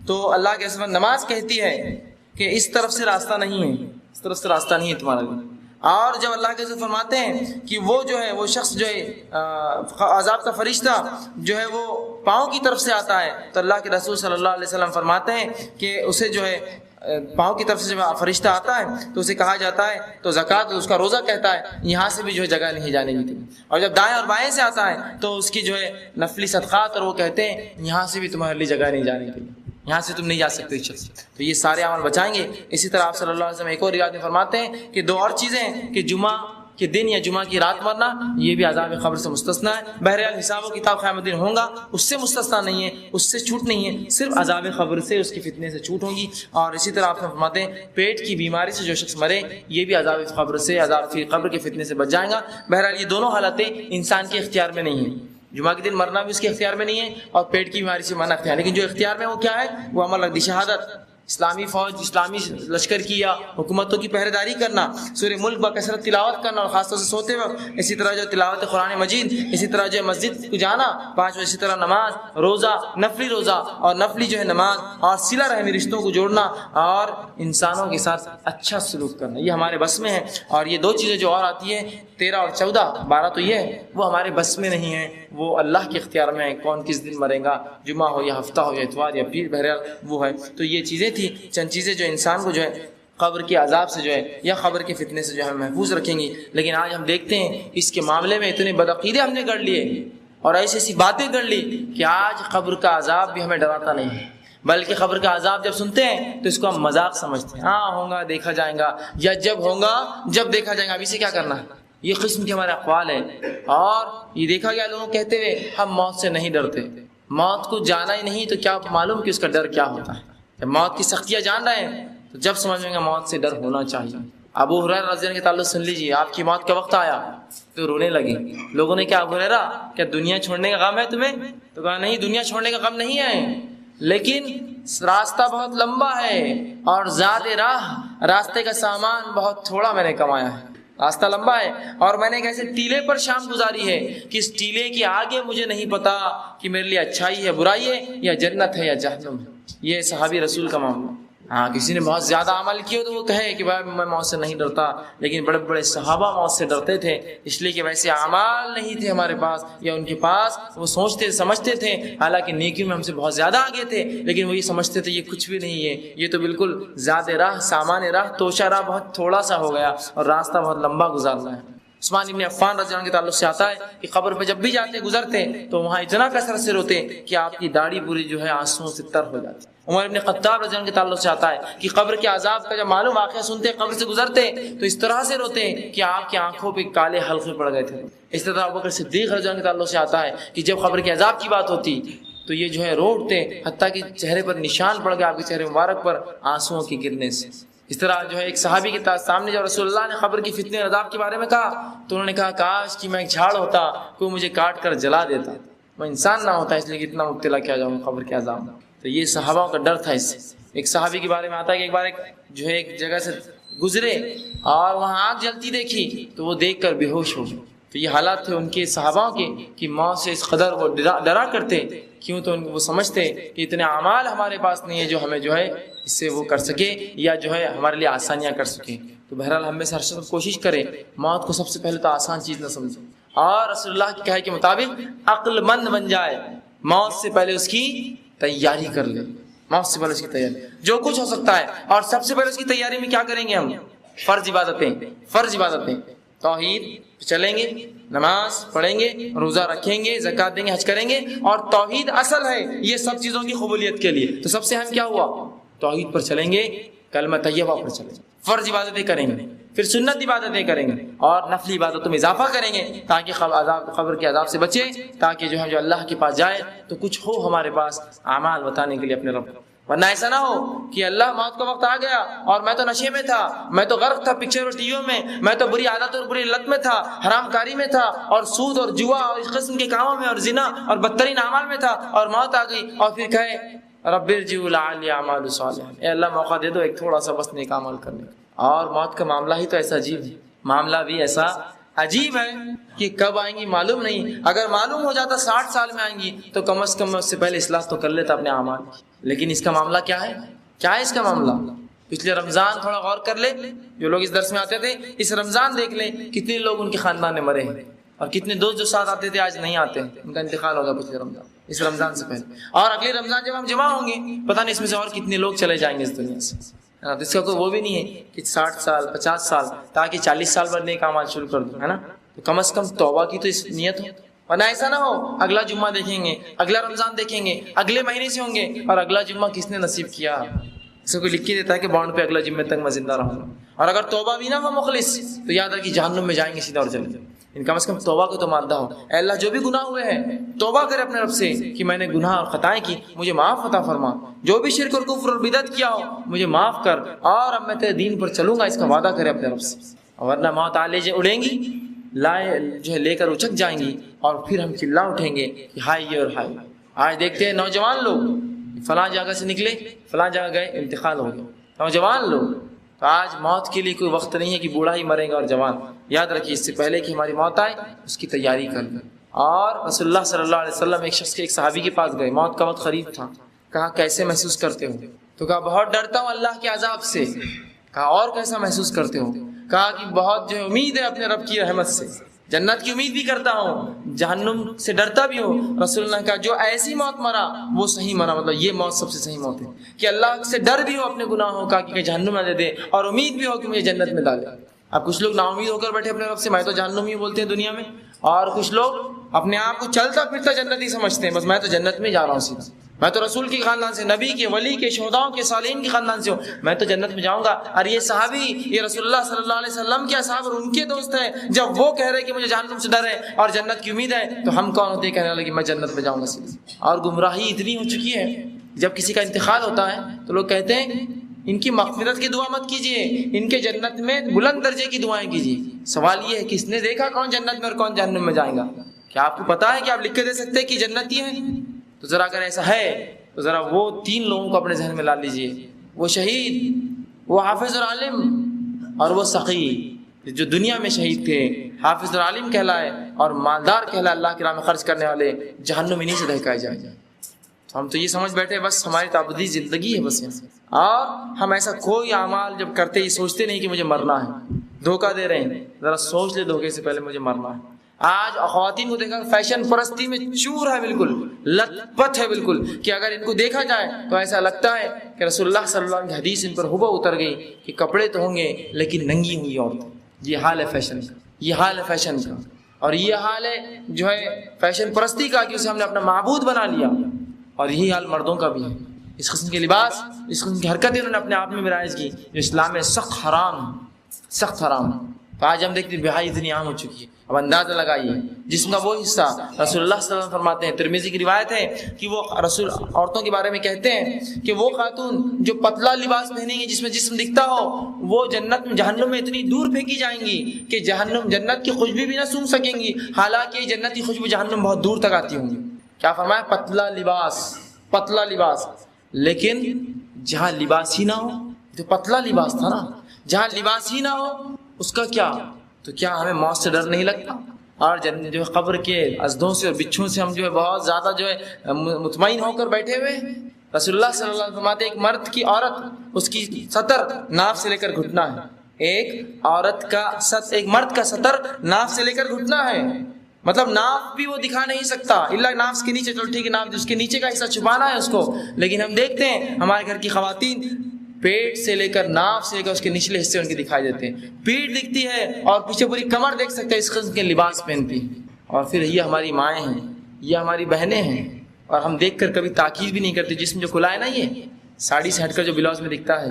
تو اللہ کے رسول نماز کہتی ہے کہ اس طرف سے راستہ نہیں ہے, اس طرف سے راستہ نہیں ہے تمہارا لیے. اور جب اللہ کے رسول فرماتے ہیں کہ وہ جو ہے وہ شخص جو ہے عذاب کا فرشتہ جو ہے وہ پاؤں کی طرف سے آتا ہے, تو اللہ کے رسول صلی اللہ علیہ وسلم فرماتے ہیں کہ اسے جو ہے پاؤں کی طرف سے جب فرشتہ آتا ہے تو اسے کہا جاتا ہے, تو زکوٰۃ اس کا روزہ کہتا ہے یہاں سے بھی جو ہے جگہ نہیں جانے کی. اور جب دائیں اور بائیں سے آتا ہے تو اس کی جو ہے نفلی صدقات, اور وہ کہتے ہیں یہاں سے بھی تمہارے لیے جگہ نہیں جانے کی, یہاں سے تم نہیں جا سکتے شخص. تو یہ سارے عمل بچائیں گے. اسی طرح آپ صلی اللہ علیہ وسلم ایک اور روایت میں فرماتے ہیں کہ 2 اور چیزیں ہیں کہ جمعہ کے دن یا جمعہ کی رات مرنا یہ بھی عذاب قبر سے مستثنا ہے. بہرحال حساب و کتاب قیامت دن ہوگا, اس سے مستثنا نہیں ہے, اس سے چھوٹ نہیں ہے, صرف عذاب قبر سے اس کی فتنے سے چھوٹ ہوگی. اور اسی طرح آپ فرماتے ہیں پیٹ کی بیماری سے جو شخص مرے یہ بھی عذاب قبر سے, عذاب قبر کے فتنے سے بچ جائے گا. بہرحال یہ دونوں حالتیں انسان کے اختیار میں نہیں ہیں. جمعہ کے دن مرنا بھی اس کے اختیار میں نہیں ہے اور پیٹ کی بیماری سے مرنا اختیار, لیکن جو اختیار میں وہ کیا ہے, وہ عمل رکھ دی شہادت, اسلامی فوج, اسلامی لشکر کی یا حکومتوں کی پہرے داری کرنا, سورہ ملک بکثرت تلاوت کرنا اور خاص طور سے سوتے وقت, اسی طرح جو تلاوت قرآن مجید, اسی طرح جو مسجد کو جانا 5, اسی طرح نماز, روزہ, نفلی روزہ اور نفلی جو ہے نماز, اور صلہ رحمی رشتوں کو جوڑنا اور انسانوں کے ساتھ اچھا سلوک کرنا, یہ ہمارے بس میں ہے. اور یہ 2 چیزیں جو اور آتی ہیں 13 اور 14, 12 تو یہ ہے وہ ہمارے بس میں نہیں ہیں, وہ اللہ کے اختیار میں ہے. کون کس دن مرے گا, جمعہ ہو یا ہفتہ ہو یا اتوار یا پیر, بہرحال وہ ہے. تو یہ چیزیں تھی چند چیزیں جو انسان کو جو ہے قبر کے عذاب سے جو ہے یا قبر کے فتنے سے جو ہے محفوظ رکھیں گی. لیکن آج ہم دیکھتے ہیں اس کے معاملے میں اتنے بدعقیدے ہم نے کر لیے اور ایسی ایسی باتیں کر لی کہ آج قبر کا عذاب بھی ہمیں ڈراتا نہیں ہے, بلکہ قبر کا عذاب جب سنتے ہیں تو اس کو ہم مذاق سمجھتے ہیں. ہاں ہوگا, دیکھا جائے گا, یا جب ہوگا جب دیکھا جائے گا, ابھی سے کیا کرنا ہے. یہ قسم کے ہمارے اقوال ہیں. اور یہ دیکھا گیا لوگوں کہتے ہوئے ہم موت سے نہیں ڈرتے, موت کو جانا ہی نہیں تو کیا معلوم کہ اس کا ڈر کیا ہوتا ہے. جب موت کی سختیاں جان رہے ہیں تو جب سمجھ میں گا موت سے ڈر ہونا چاہیے. ابو ہریرہ رضی اللہ عنہ کے تعلق سن لیجیے, آپ کی موت کا وقت آیا تو رونے لگے. لوگوں نے کہا ابو ہریرہ کیا دنیا چھوڑنے کا غم ہے تمہیں؟ تو کہا نہیں, دنیا چھوڑنے کا غم نہیں ہے, لیکن راستہ بہت لمبا ہے اور زاد راہ, راستے کا سامان بہت تھوڑا میں نے کمایا ہے. راستہ لمبا ہے اور میں نے ایک ایسے ٹیلے پر شام گزاری ہے کہ اس ٹیلے کے آگے مجھے نہیں پتا کہ میرے لیے اچھائی ہے, برائی ہے, یا جنت ہے یا جہنم ہے. یہ صحابی رسول کا معاملہ. ہاں کسی نے بہت زیادہ عمل کیا تو وہ کہے کہ بھائی میں موت سے نہیں ڈرتا, لیکن بڑے بڑے صحابہ موت سے ڈرتے تھے اس لیے کہ ویسے اعمال نہیں تھے ہمارے پاس یا ان کے پاس. وہ سوچتے سمجھتے تھے, حالانکہ نیکیوں میں ہم سے بہت زیادہ آگے تھے, لیکن وہ یہ سمجھتے تھے یہ کچھ بھی نہیں ہے, یہ تو بالکل زیادہ راہ, سامان راہ, توشہ راہ بہت تھوڑا سا ہو گیا اور راستہ بہت لمبا گزارنا ہے. عثمان ابن عفان رضی اللہ عنہ کے تعلق سے آتا ہے کہ قبر پہ جب بھی جاتے گزرتے تو وہاں اتنا کثرت سے روتے کہ آپ کی داڑھی پوری جو ہے آنسوؤں سے تر ہو جاتی. عمر ابن خطاب رضی اللہ عنہ کے تعلق سے آتا ہے کہ قبر کے عذاب کا جب معلوم واقعہ سنتے قبر سے گزرتے تو اس طرح سے روتے کہ آپ کی آنکھوں پہ کالے حلقے پڑ گئے تھے. اس طرح ابوبکر صدیق رضی اللہ عنہ کے تعلق سے آتا ہے کہ جب قبر کے عذاب کی بات ہوتی تو یہ جو ہے رو اٹھتے حتیٰ کہ چہرے پر نشان پڑ گیا آپ کے چہرے مبارک پر آنسوؤں کے گرنے سے. اس طرح جو ہے ایک صحابی کے سامنے جب رسول اللہ نے قبر کی فتنے اور عذاب کے بارے میں کہا تو انہوں نے کہا کاش کہ میں ایک جھاڑ ہوتا کوئی مجھے کاٹ کر جلا دیتا, میں انسان نہ ہوتا اس لیے کتنا مبتلا کیا جاؤں قبر کے عذاب. تو یہ صحابہ کا ڈر تھا. اس سے ایک صحابی کے بارے میں آتا ہے کہ ایک بار جو ہے ایک جگہ سے گزرے اور وہاں آگ جلتی دیکھی تو وہ دیکھ کر بے ہوش ہو گئے. تو یہ حالات تھے ان کے صحاباؤں کے کہ موت سے اس قدر وہ ڈرا کرتے. کیوں؟ تو وہ سمجھتے کہ اتنے اعمال ہمارے پاس نہیں ہے جو ہمیں جو ہے اس سے وہ کر سکے یا جو ہے ہمارے لیے آسانیاں کر سکے. تو بہرحال ہم میں سے ہر شخص کوشش کرے موت کو سب سے پہلے تو آسان چیز نہ سمجھے اور رسول اللہ کے کہے کے مطابق عقل مند بن جائے. موت سے پہلے اس کی تیاری کر لے. موت سے پہلے اس کی تیاری جو کچھ ہو سکتا ہے. اور سب سے پہلے اس کی تیاری میں کیا کریں گے ہم؟ فرض عبادتیں توحید چلیں گے, نماز پڑھیں گے, روزہ رکھیں گے, زکوٰۃ دیں گے, حج کریں گے. اور توحید اصل ہے یہ سب چیزوں کی قبولیت کے لیے. تو سب سے اہم کیا ہوا؟ توحید پر چلیں گے, کلمہ طیبہ پر چلیں گے, فرض عبادتیں کریں گے, پھر سنت عبادتیں کریں گے اور نفلی عبادتوں میں اضافہ کریں گے تاکہ قبر کے عذاب سے بچے, تاکہ جو ہے جو اللہ کے پاس جائے تو کچھ ہو ہمارے پاس اعمال بتانے کے لیے اپنے رب. ورنہ ایسا نہ ہو کہ اللہ موت کا وقت آ گیا اور میں تو نشے میں تھا, میں تو غرق تھا پکچر اور ٹی ویوں میں تو بری عادت اور بری لت میں تھا, حرام کاری میں تھا اور سود اور جوا اور اس قسم کے کاموں میں اور زنا اور بدترین اعمال میں تھا اور موت آ گئی اور پھر کہے رب ارجعوا لعلی اعمل صالحا, اے اللہ موقع دے دو ایک تھوڑا سا بس نیک عمل کرنے کا. اور موت کا معاملہ ہی تو ایسا عجیب ہے, معاملہ بھی ایسا عجیب ہے کہ کب آئیں گی معلوم نہیں. اگر معلوم ہو جاتا 60 سال میں آئیں گی تو کم از کم اس سے پہلے اصلاح تو کر لیتا اپنے اعمال. لیکن اس کا معاملہ کیا ہے اس کا معاملہ؟ پچھلے رمضان تھوڑا غور کر لے, جو لوگ اس درس میں آتے تھے اس رمضان دیکھ لیں کتنے لوگ ان کے خاندان میں مرے ہیں اور کتنے دوست جو ساتھ آتے تھے آج نہیں آتے, ان کا انتقال ہوگا پچھلے رمضان, اس رمضان سے پہلے. اور اگلے رمضان جب ہم جمع ہوں گے پتہ نہیں اس میں سے اور کتنے لوگ چلے جائیں گے اس دنیا سے. تو اس کا کوئی وہ بھی نہیں ہے کہ 60 سال 50 سال تاکہ 40 سال بعد نیک اعمال شروع کر دوں, ہے نا. تو کم از کم توبہ کی تو اس نیت ہو. ورنہ ایسا نہ ہو اگلا جمعہ دیکھیں گے, اگلا رمضان دیکھیں گے, اگلے مہینے سے ہوں گے اور اگلا جمعہ کس نے نصیب کیا. اسے کوئی لکھ کے دیتا ہے کہ بانڈ پہ اگلا جمعے تک میں زندہ رہوں گا. اور اگر توبہ بھی نہ ہو مخلص تو یاد رکھیے جہنم میں جائیں گے سیدھا اور چلے جائیں. ان کم از کم توبہ کو تو مادہ ہو. اے اللہ جو بھی گناہ ہوئے ہیں توبہ کرے اپنے رب سے کہ میں نے گناہ اور خطائیں کی, مجھے معاف عطا فرما. جو بھی شرک اور کفر اور بدعت کیا ہو مجھے معاف کر اور اب میں تیرے دین پر چلوں گا, اس کا وعدہ کرے اپنے رب سے. ورنہ موت آلے جو اڑیں گی لائے جو ہے لے کر اچک جائیں گی اور پھر ہم چلا اٹھیں گے کہ ہائی اور ہائی. آج دیکھتے ہیں نوجوان لوگ فلاں جگہ سے نکلے, فلاں جگہ گئے, انتقال ہو گیا. نوجوان لوگ تو آج موت کے لیے کوئی وقت نہیں ہے کہ بوڑھا ہی مرے گا اور جوان. یاد رکھیے اس سے پہلے کہ ہماری موت آئے اس کی تیاری کر لیں. اور رسول اللہ صلی اللہ علیہ وسلم ایک صحابی کے پاس گئے, موت کا وقت قریب تھا. کہا کیسے محسوس کرتے ہو؟ تو کہا بہت ڈرتا ہوں اللہ کے عذاب سے. کہا اور کیسا محسوس کرتے ہو؟ کہا کہ بہت جو امید ہے اپنے رب کی رحمت سے, جنت کی امید بھی کرتا ہوں, جہنم سے ڈرتا بھی ہوں. رسول اللہ کا جو ایسی موت مرا وہ صحیح مرا, مطلب یہ موت سب سے صحیح موت ہے کہ اللہ سے ڈر بھی ہو اپنے گناہوں کا کہ جہنم نہ دے دے, اور امید بھی ہو کہ مجھے جنت میں ڈالے. اب کچھ لوگ نا امید ہو کر بیٹھے اپنے رب سے, میں تو جہنم ہی بولتے ہیں دنیا میں, اور کچھ لوگ اپنے آپ کو چلتا پھرتا جنت ہی سمجھتے ہیں, بس میں تو جنت میں جا رہا ہوں سیدھا, میں تو رسول کے خاندان سے, نبی کے, ولی کے, شہداؤں کے, صالحین کے خاندان سے ہوں, میں تو جنت میں جاؤں گا. اور یہ صحابی یہ رسول اللہ صلی اللہ علیہ وسلم کے اصحاب اور ان کے دوست ہیں, جب وہ کہہ رہے کہ مجھے جہنم سے ڈر ہے اور جنت کی امید ہے, تو ہم کون ہوتے ہیں کہنے والے کہ میں جنت میں جاؤں گا سیدھا. اور گمراہی اتنی ہو چکی ہے, جب کسی کا انتقال ہوتا ہے تو لوگ کہتے ہیں ان کی مغفرت کی دعا مت کیجیے, ان کے جنت میں بلند درجے کی دعائیں کیجیے. سوال یہ ہے کس نے دیکھا کون جنت میں اور کون جہنم میں جائے گا؟ کیا آپ کو پتا ہے کہ آپ لکھ کے دے سکتے ہیں کہ جنتی ہیں؟ تو ذرا اگر ایسا ہے تو ذرا وہ 3 لوگوں کو اپنے ذہن میں لا لیجئے, وہ شہید, وہ حافظ اور عالم, اور وہ سخی. جو دنیا میں شہید تھے, حافظ اور عالم کہلائے اور مالدار کہلائے, اللہ کی راہ میں خرچ کرنے والے, جہنم انہی سے دہکائے جائے. ہم تو یہ سمجھ بیٹھے بس ہماری تعبدی زندگی ہے بس یہاں, اور ہم ایسا کوئی اعمال جب کرتے ہی سوچتے نہیں کہ مجھے مرنا ہے. دھوکہ دے رہے ہیں, ذرا سوچ لے دھوکے سے پہلے مجھے مرنا ہے. آج خواتین کو دیکھا فیشن پرستی میں چور ہے, بالکل لت پت ہے بالکل, کہ اگر ان کو دیکھا جائے تو ایسا لگتا ہے کہ رسول اللہ صلی اللہ علیہ وسلم کی حدیث ان پر ہبہ اتر گئی کہ کپڑے تو ہوں گے لیکن ننگی ہوئی عورت. یہ حال ہے فیشن کا. یہ حال ہے فیشن کا، اور یہ حال ہے جو ہے فیشن پرستی کا کہ اسے ہم نے اپنا معبود بنا لیا، اور یہی حال مردوں کا بھی ہے۔ اس قسم کے لباس، اس قسم کی حرکتیں انہوں نے اپنے آپ میں رائج کی جو اسلام میں سخت حرام، سخت حرام۔ تو آج ہم دیکھتے ہیں بہائی اتنی عام ہو چکی ہے۔ اب اندازہ لگائیے جسم کا وہ حصہ، رسول اللہ صلی اللہ علیہ وسلم فرماتے ہیں، ترمذی کی روایت ہے کہ وہ رسول عورتوں کے بارے میں کہتے ہیں کہ وہ خاتون جو پتلا لباس پہنیں گی جس میں جسم دکھتا ہو، وہ جنت میں جہنم میں اتنی دور پھینکی جائیں گی کہ جنت کی خوشبو بھی نہ سونگھ سکیں گی، حالانکہ جنت کی خوشبو جہنم بہت دور تک آتی ہوں گی۔ کیا فرمایا؟ پتلا لباس، پتلا لباس۔ لیکن جہاں لباس ہی نہ ہو، تو پتلا لباس تھا نا، جہاں لباس ہی نہ ہو اس کا کیا؟ تو کیا ہمیں موت سے ڈر نہیں لگتا؟ اور جو ہے قبر کے ازدوں سے اور بچھوں سے ہم جو ہے بہت زیادہ جو ہے مطمئن ہو کر بیٹھے ہوئے۔ رسول اللہ صلی اللہ علیہ وسلم فرماتے ہیں ایک مرد کی عورت، اس کی سطر ناف سے لے کر گھٹنا ہے، ایک مرد کا سطر ناف سے لے کر گھٹنا ہے، مطلب ناف بھی وہ دکھا نہیں سکتا الا ناف کے نیچے، چلو ٹھیک ہے ناف اس کے نیچے کا حصہ چھپانا ہے اس کو، لیکن ہم دیکھتے ہیں ہمارے گھر کی خواتین پیٹ سے لے کر ناف سے لے کر اس کے نچلے حصے ان کے دکھائی دیتے ہیں، پیٹ دکھتی ہے اور پیچھے پوری کمر دیکھ سکتے ہیں، اس قسم کے لباس پہنتی ہیں۔ اور پھر یہ ہماری مائیں ہیں، یہ ہماری بہنیں ہیں، اور ہم دیکھ کر کبھی تاکید بھی نہیں کرتے، جسم جو کھلا ہے نا، یہ ساڑی سے ہٹ کر جو بلاؤز میں دکھتا ہے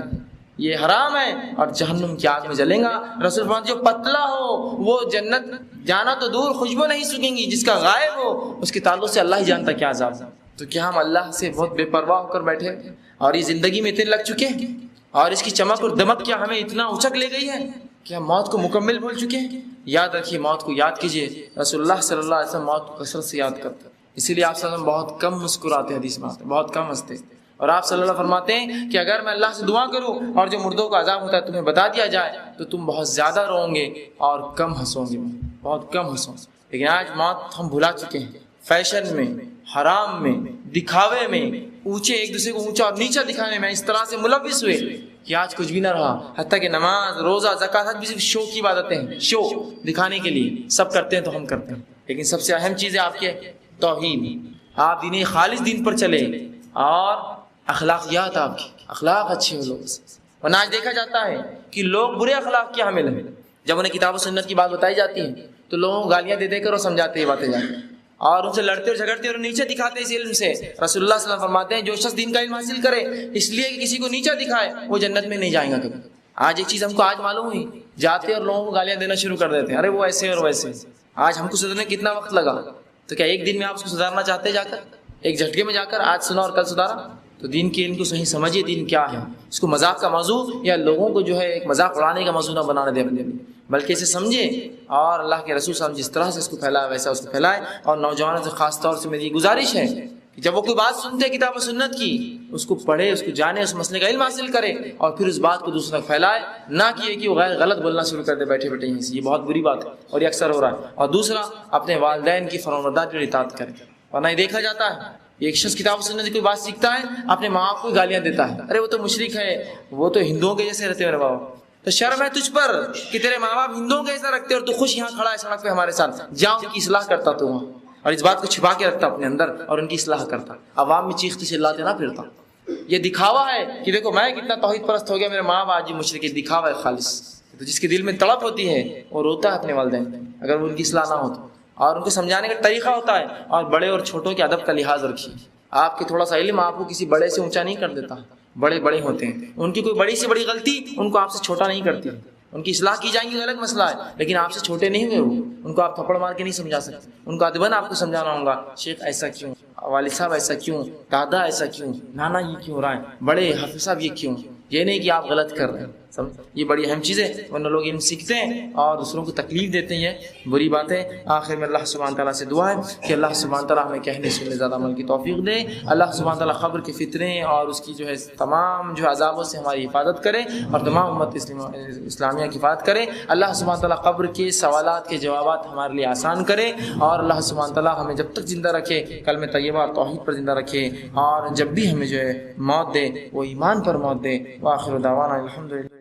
یہ حرام ہے اور جہنم کی آگ میں جلیں گا۔ رسول فرماتے جو پتلا ہو وہ جنت جانا تو دور خوشبو نہیں سکیں گی، جس کا غائب ہو اس کے تعلق سے اللہ ہی جانتا کیا عذاب۔ تو کیا ہم اللہ سے بہت بے پرواہ ہو کر بیٹھے اور یہ زندگی میں اتنے لگ چکے ہیں، اور اس کی چمک اور دمک کیا ہمیں اتنا اچک لے گئی ہے کہ ہم موت کو مکمل بھول چکے ہیں؟ یاد رکھیے، موت کو یاد کیجیے۔ رسول اللہ صلی اللہ علیہ وسلم موت کو کثرت سے یاد کرتے، اسی لیے آپ صلی اللہ علیہ وسلم بہت کم مسکراتے، حدیث میں بہت کم ہنستے، اور آپ صلی اللہ علیہ وسلم فرماتے ہیں کہ اگر میں اللہ سے دعا کروں اور جو مردوں کا عذاب ہوتا ہے تمہیں بتا دیا جائے تو تم بہت زیادہ روؤ گے اور کم ہنسو گے، بہت کم ہنسو۔ لیکن آج موت ہم بھلا چکے ہیں، فیشن میں، حرام میں، دکھاوے میں، اونچے ایک دوسرے کو اونچا اور نیچا دکھانے میں اس طرح سے ملوث ہوئے کہ آج کچھ بھی نہ رہا، حتیٰ کہ نماز، روزہ، زکوٰۃ بھی صرف شو کی عبادتیں ہیں، شو دکھانے کے لیے سب کرتے ہیں تو ہم کرتے ہیں۔ لیکن سب سے اہم چیز ہے آپ کے توحید، آپ دین خالص دین پر چلے، اور اخلاقیات آپ کی اخلاق اچھے ہو لوگوں سے۔ ورنہ آج دیکھا جاتا ہے کہ لوگ برے اخلاق کے حامل ہیں، جب انہیں کتاب و سنت کی بات بتائی جاتی ہے تو لوگوں کو گالیاں دے دے کر اور سمجھاتے ہیں باتیں جا کے، اور ان سے لڑتے اور جھگڑتے اور نیچے دکھاتے اس علم سے۔ رسول اللہ صلی اللہ علیہ وسلم فرماتے ہیں جو شخص دین کا علم حاصل کرے اس لیے کہ کسی کو نیچا دکھائے وہ جنت میں نہیں جائے گا کبھی۔ آج ایک چیز ہم کو آج معلوم ہوئی، جاتے اور لوگوں کو گالیاں دینا شروع کر دیتے ہیں، ارے وہ ایسے اور ویسے۔ آج ہم کو سدھرنے کتنا وقت لگا، تو کیا ایک دن میں آپ اس کو سدھارنا چاہتے جا کر، ایک جھٹکے میں جا کر آج سنا اور کل سدھارا؟ تو دین کے علم کو صحیح سمجھیے، دین کیا ہے، اس کو مذاق کا موضوع یا لوگوں کو جو ہے ایک مذاق اڑانے کا موضوع نہ بنانے دیں اپنے، بلکہ اسے سمجھے، اور اللہ کے رسول صلی اللہ علیہ وسلم جس طرح سے اس کو پھیلایا ویسا اس کو پھیلائے۔ اور نوجوانوں سے خاص طور سے میری یہ گزارش ہے کہ جب وہ کوئی بات سنتے ہیں کتاب و سنت کی، اس کو پڑھے، اس کو جانے، اس مسئلے کا علم حاصل کرے، اور پھر اس بات کو دوسروں تک پھیلائے، نہ کہ وہ غلط بولنا شروع کر دے بیٹھے بیٹھے یہیں سے۔ یہ بہت بری بات ہے اور یہ اکثر ہو رہا ہے۔ اور دوسرا، اپنے والدین کی فرمانبرداری اور اطاعت کرے، ورنہ یہ دیکھا جاتا ہے ایک شخص کتاب و سنت کی کوئی بات سیکھتا ہے، اپنے ماں باپ کو گالیاں دیتا ہے، ارے وہ تو مشرک ہے، وہ تو ہندوؤں کے جیسے رہتے ہیں، میرے بابا تو شرم ہے تجھ پر کہ تیرے ماں باپ ہندوؤں کے جیسا رکھتے اور تو خوش یہاں کھڑا ہے سڑک پہ ہمارے ساتھ، جا ان کی اصلاح کرتا تو وہاں، اور اس بات کو چھپا کے رکھتا اپنے اندر اور ان کی اصلاح کرتا، عوام میں چیختے چلاتے نہ پھرتا۔ یہ دکھاوا ہے کہ دیکھو میں کتنا توحید پرست ہو گیا، میرے ماں باپ آج مشرک، دکھاوا ہے خالص۔ تو جس کے دل میں تڑپ ہوتی ہے وہ روتا ہے اپنے والدین اگر وہ ان کی اصلاح نہ ہو تو، اور ان کو سمجھانے کا طریقہ ہوتا ہے، اور بڑے اور چھوٹوں کے ادب کا لحاظ رکھیے۔ آپ کے تھوڑا سا علم آپ کو کسی بڑے سے اونچا نہیں کر دیتا، بڑے بڑے ہوتے ہیں، ان کی کوئی بڑی سے بڑی غلطی ان کو آپ سے چھوٹا نہیں کرتی، ان کی اصلاح کی جائیں گی الگ مسئلہ ہے، لیکن آپ سے چھوٹے نہیں ہوئے، وہ ان کو آپ تھپڑ مار کے نہیں سمجھا سکتے، ان کو ادباً آپ کو سمجھانا ہوگا، شیخ ایسا کیوں، والد صاحب ایسا کیوں، دادا ایسا کیوں، نانا یہ کیوں ہو رہا ہے، بڑے حافظ صاحب یہ کیوں، یہ نہیں کہ آپ غلط کر رہے ہیں۔ یہ بڑی اہم چیز ہے، ورنہ لوگ علم سیکھتے ہیں اور دوسروں کو تکلیف دیتے ہیں، یہ بری بات ہے۔ آخر میں اللہ سبحانہ تعالیٰ سے دعا ہے کہ اللہ سبحانہ تعالیٰ ہمیں کہنے سننے زیادہ عمل کی توفیق دے، اللہ سبحانہ تعالیٰ قبر کے فتنے اور اس کی جو ہے تمام جو عذابوں سے ہماری حفاظت کرے اور تمام امت اسلامیہ کی حفاظت کرے، اللہ سبحانہ تعالیٰ قبر کے سوالات کے جوابات ہمارے لیے آسان کرے، اور اللہ سبحانہ تعالیٰ ہمیں جب تک زندہ رکھے کلمہ طیبہ اور توحید پر زندہ رکھے، اور جب بھی ہمیں جو ہے موت دے وہ ایمان پر موت دے۔ وآخر دعوانا الحمدللہ۔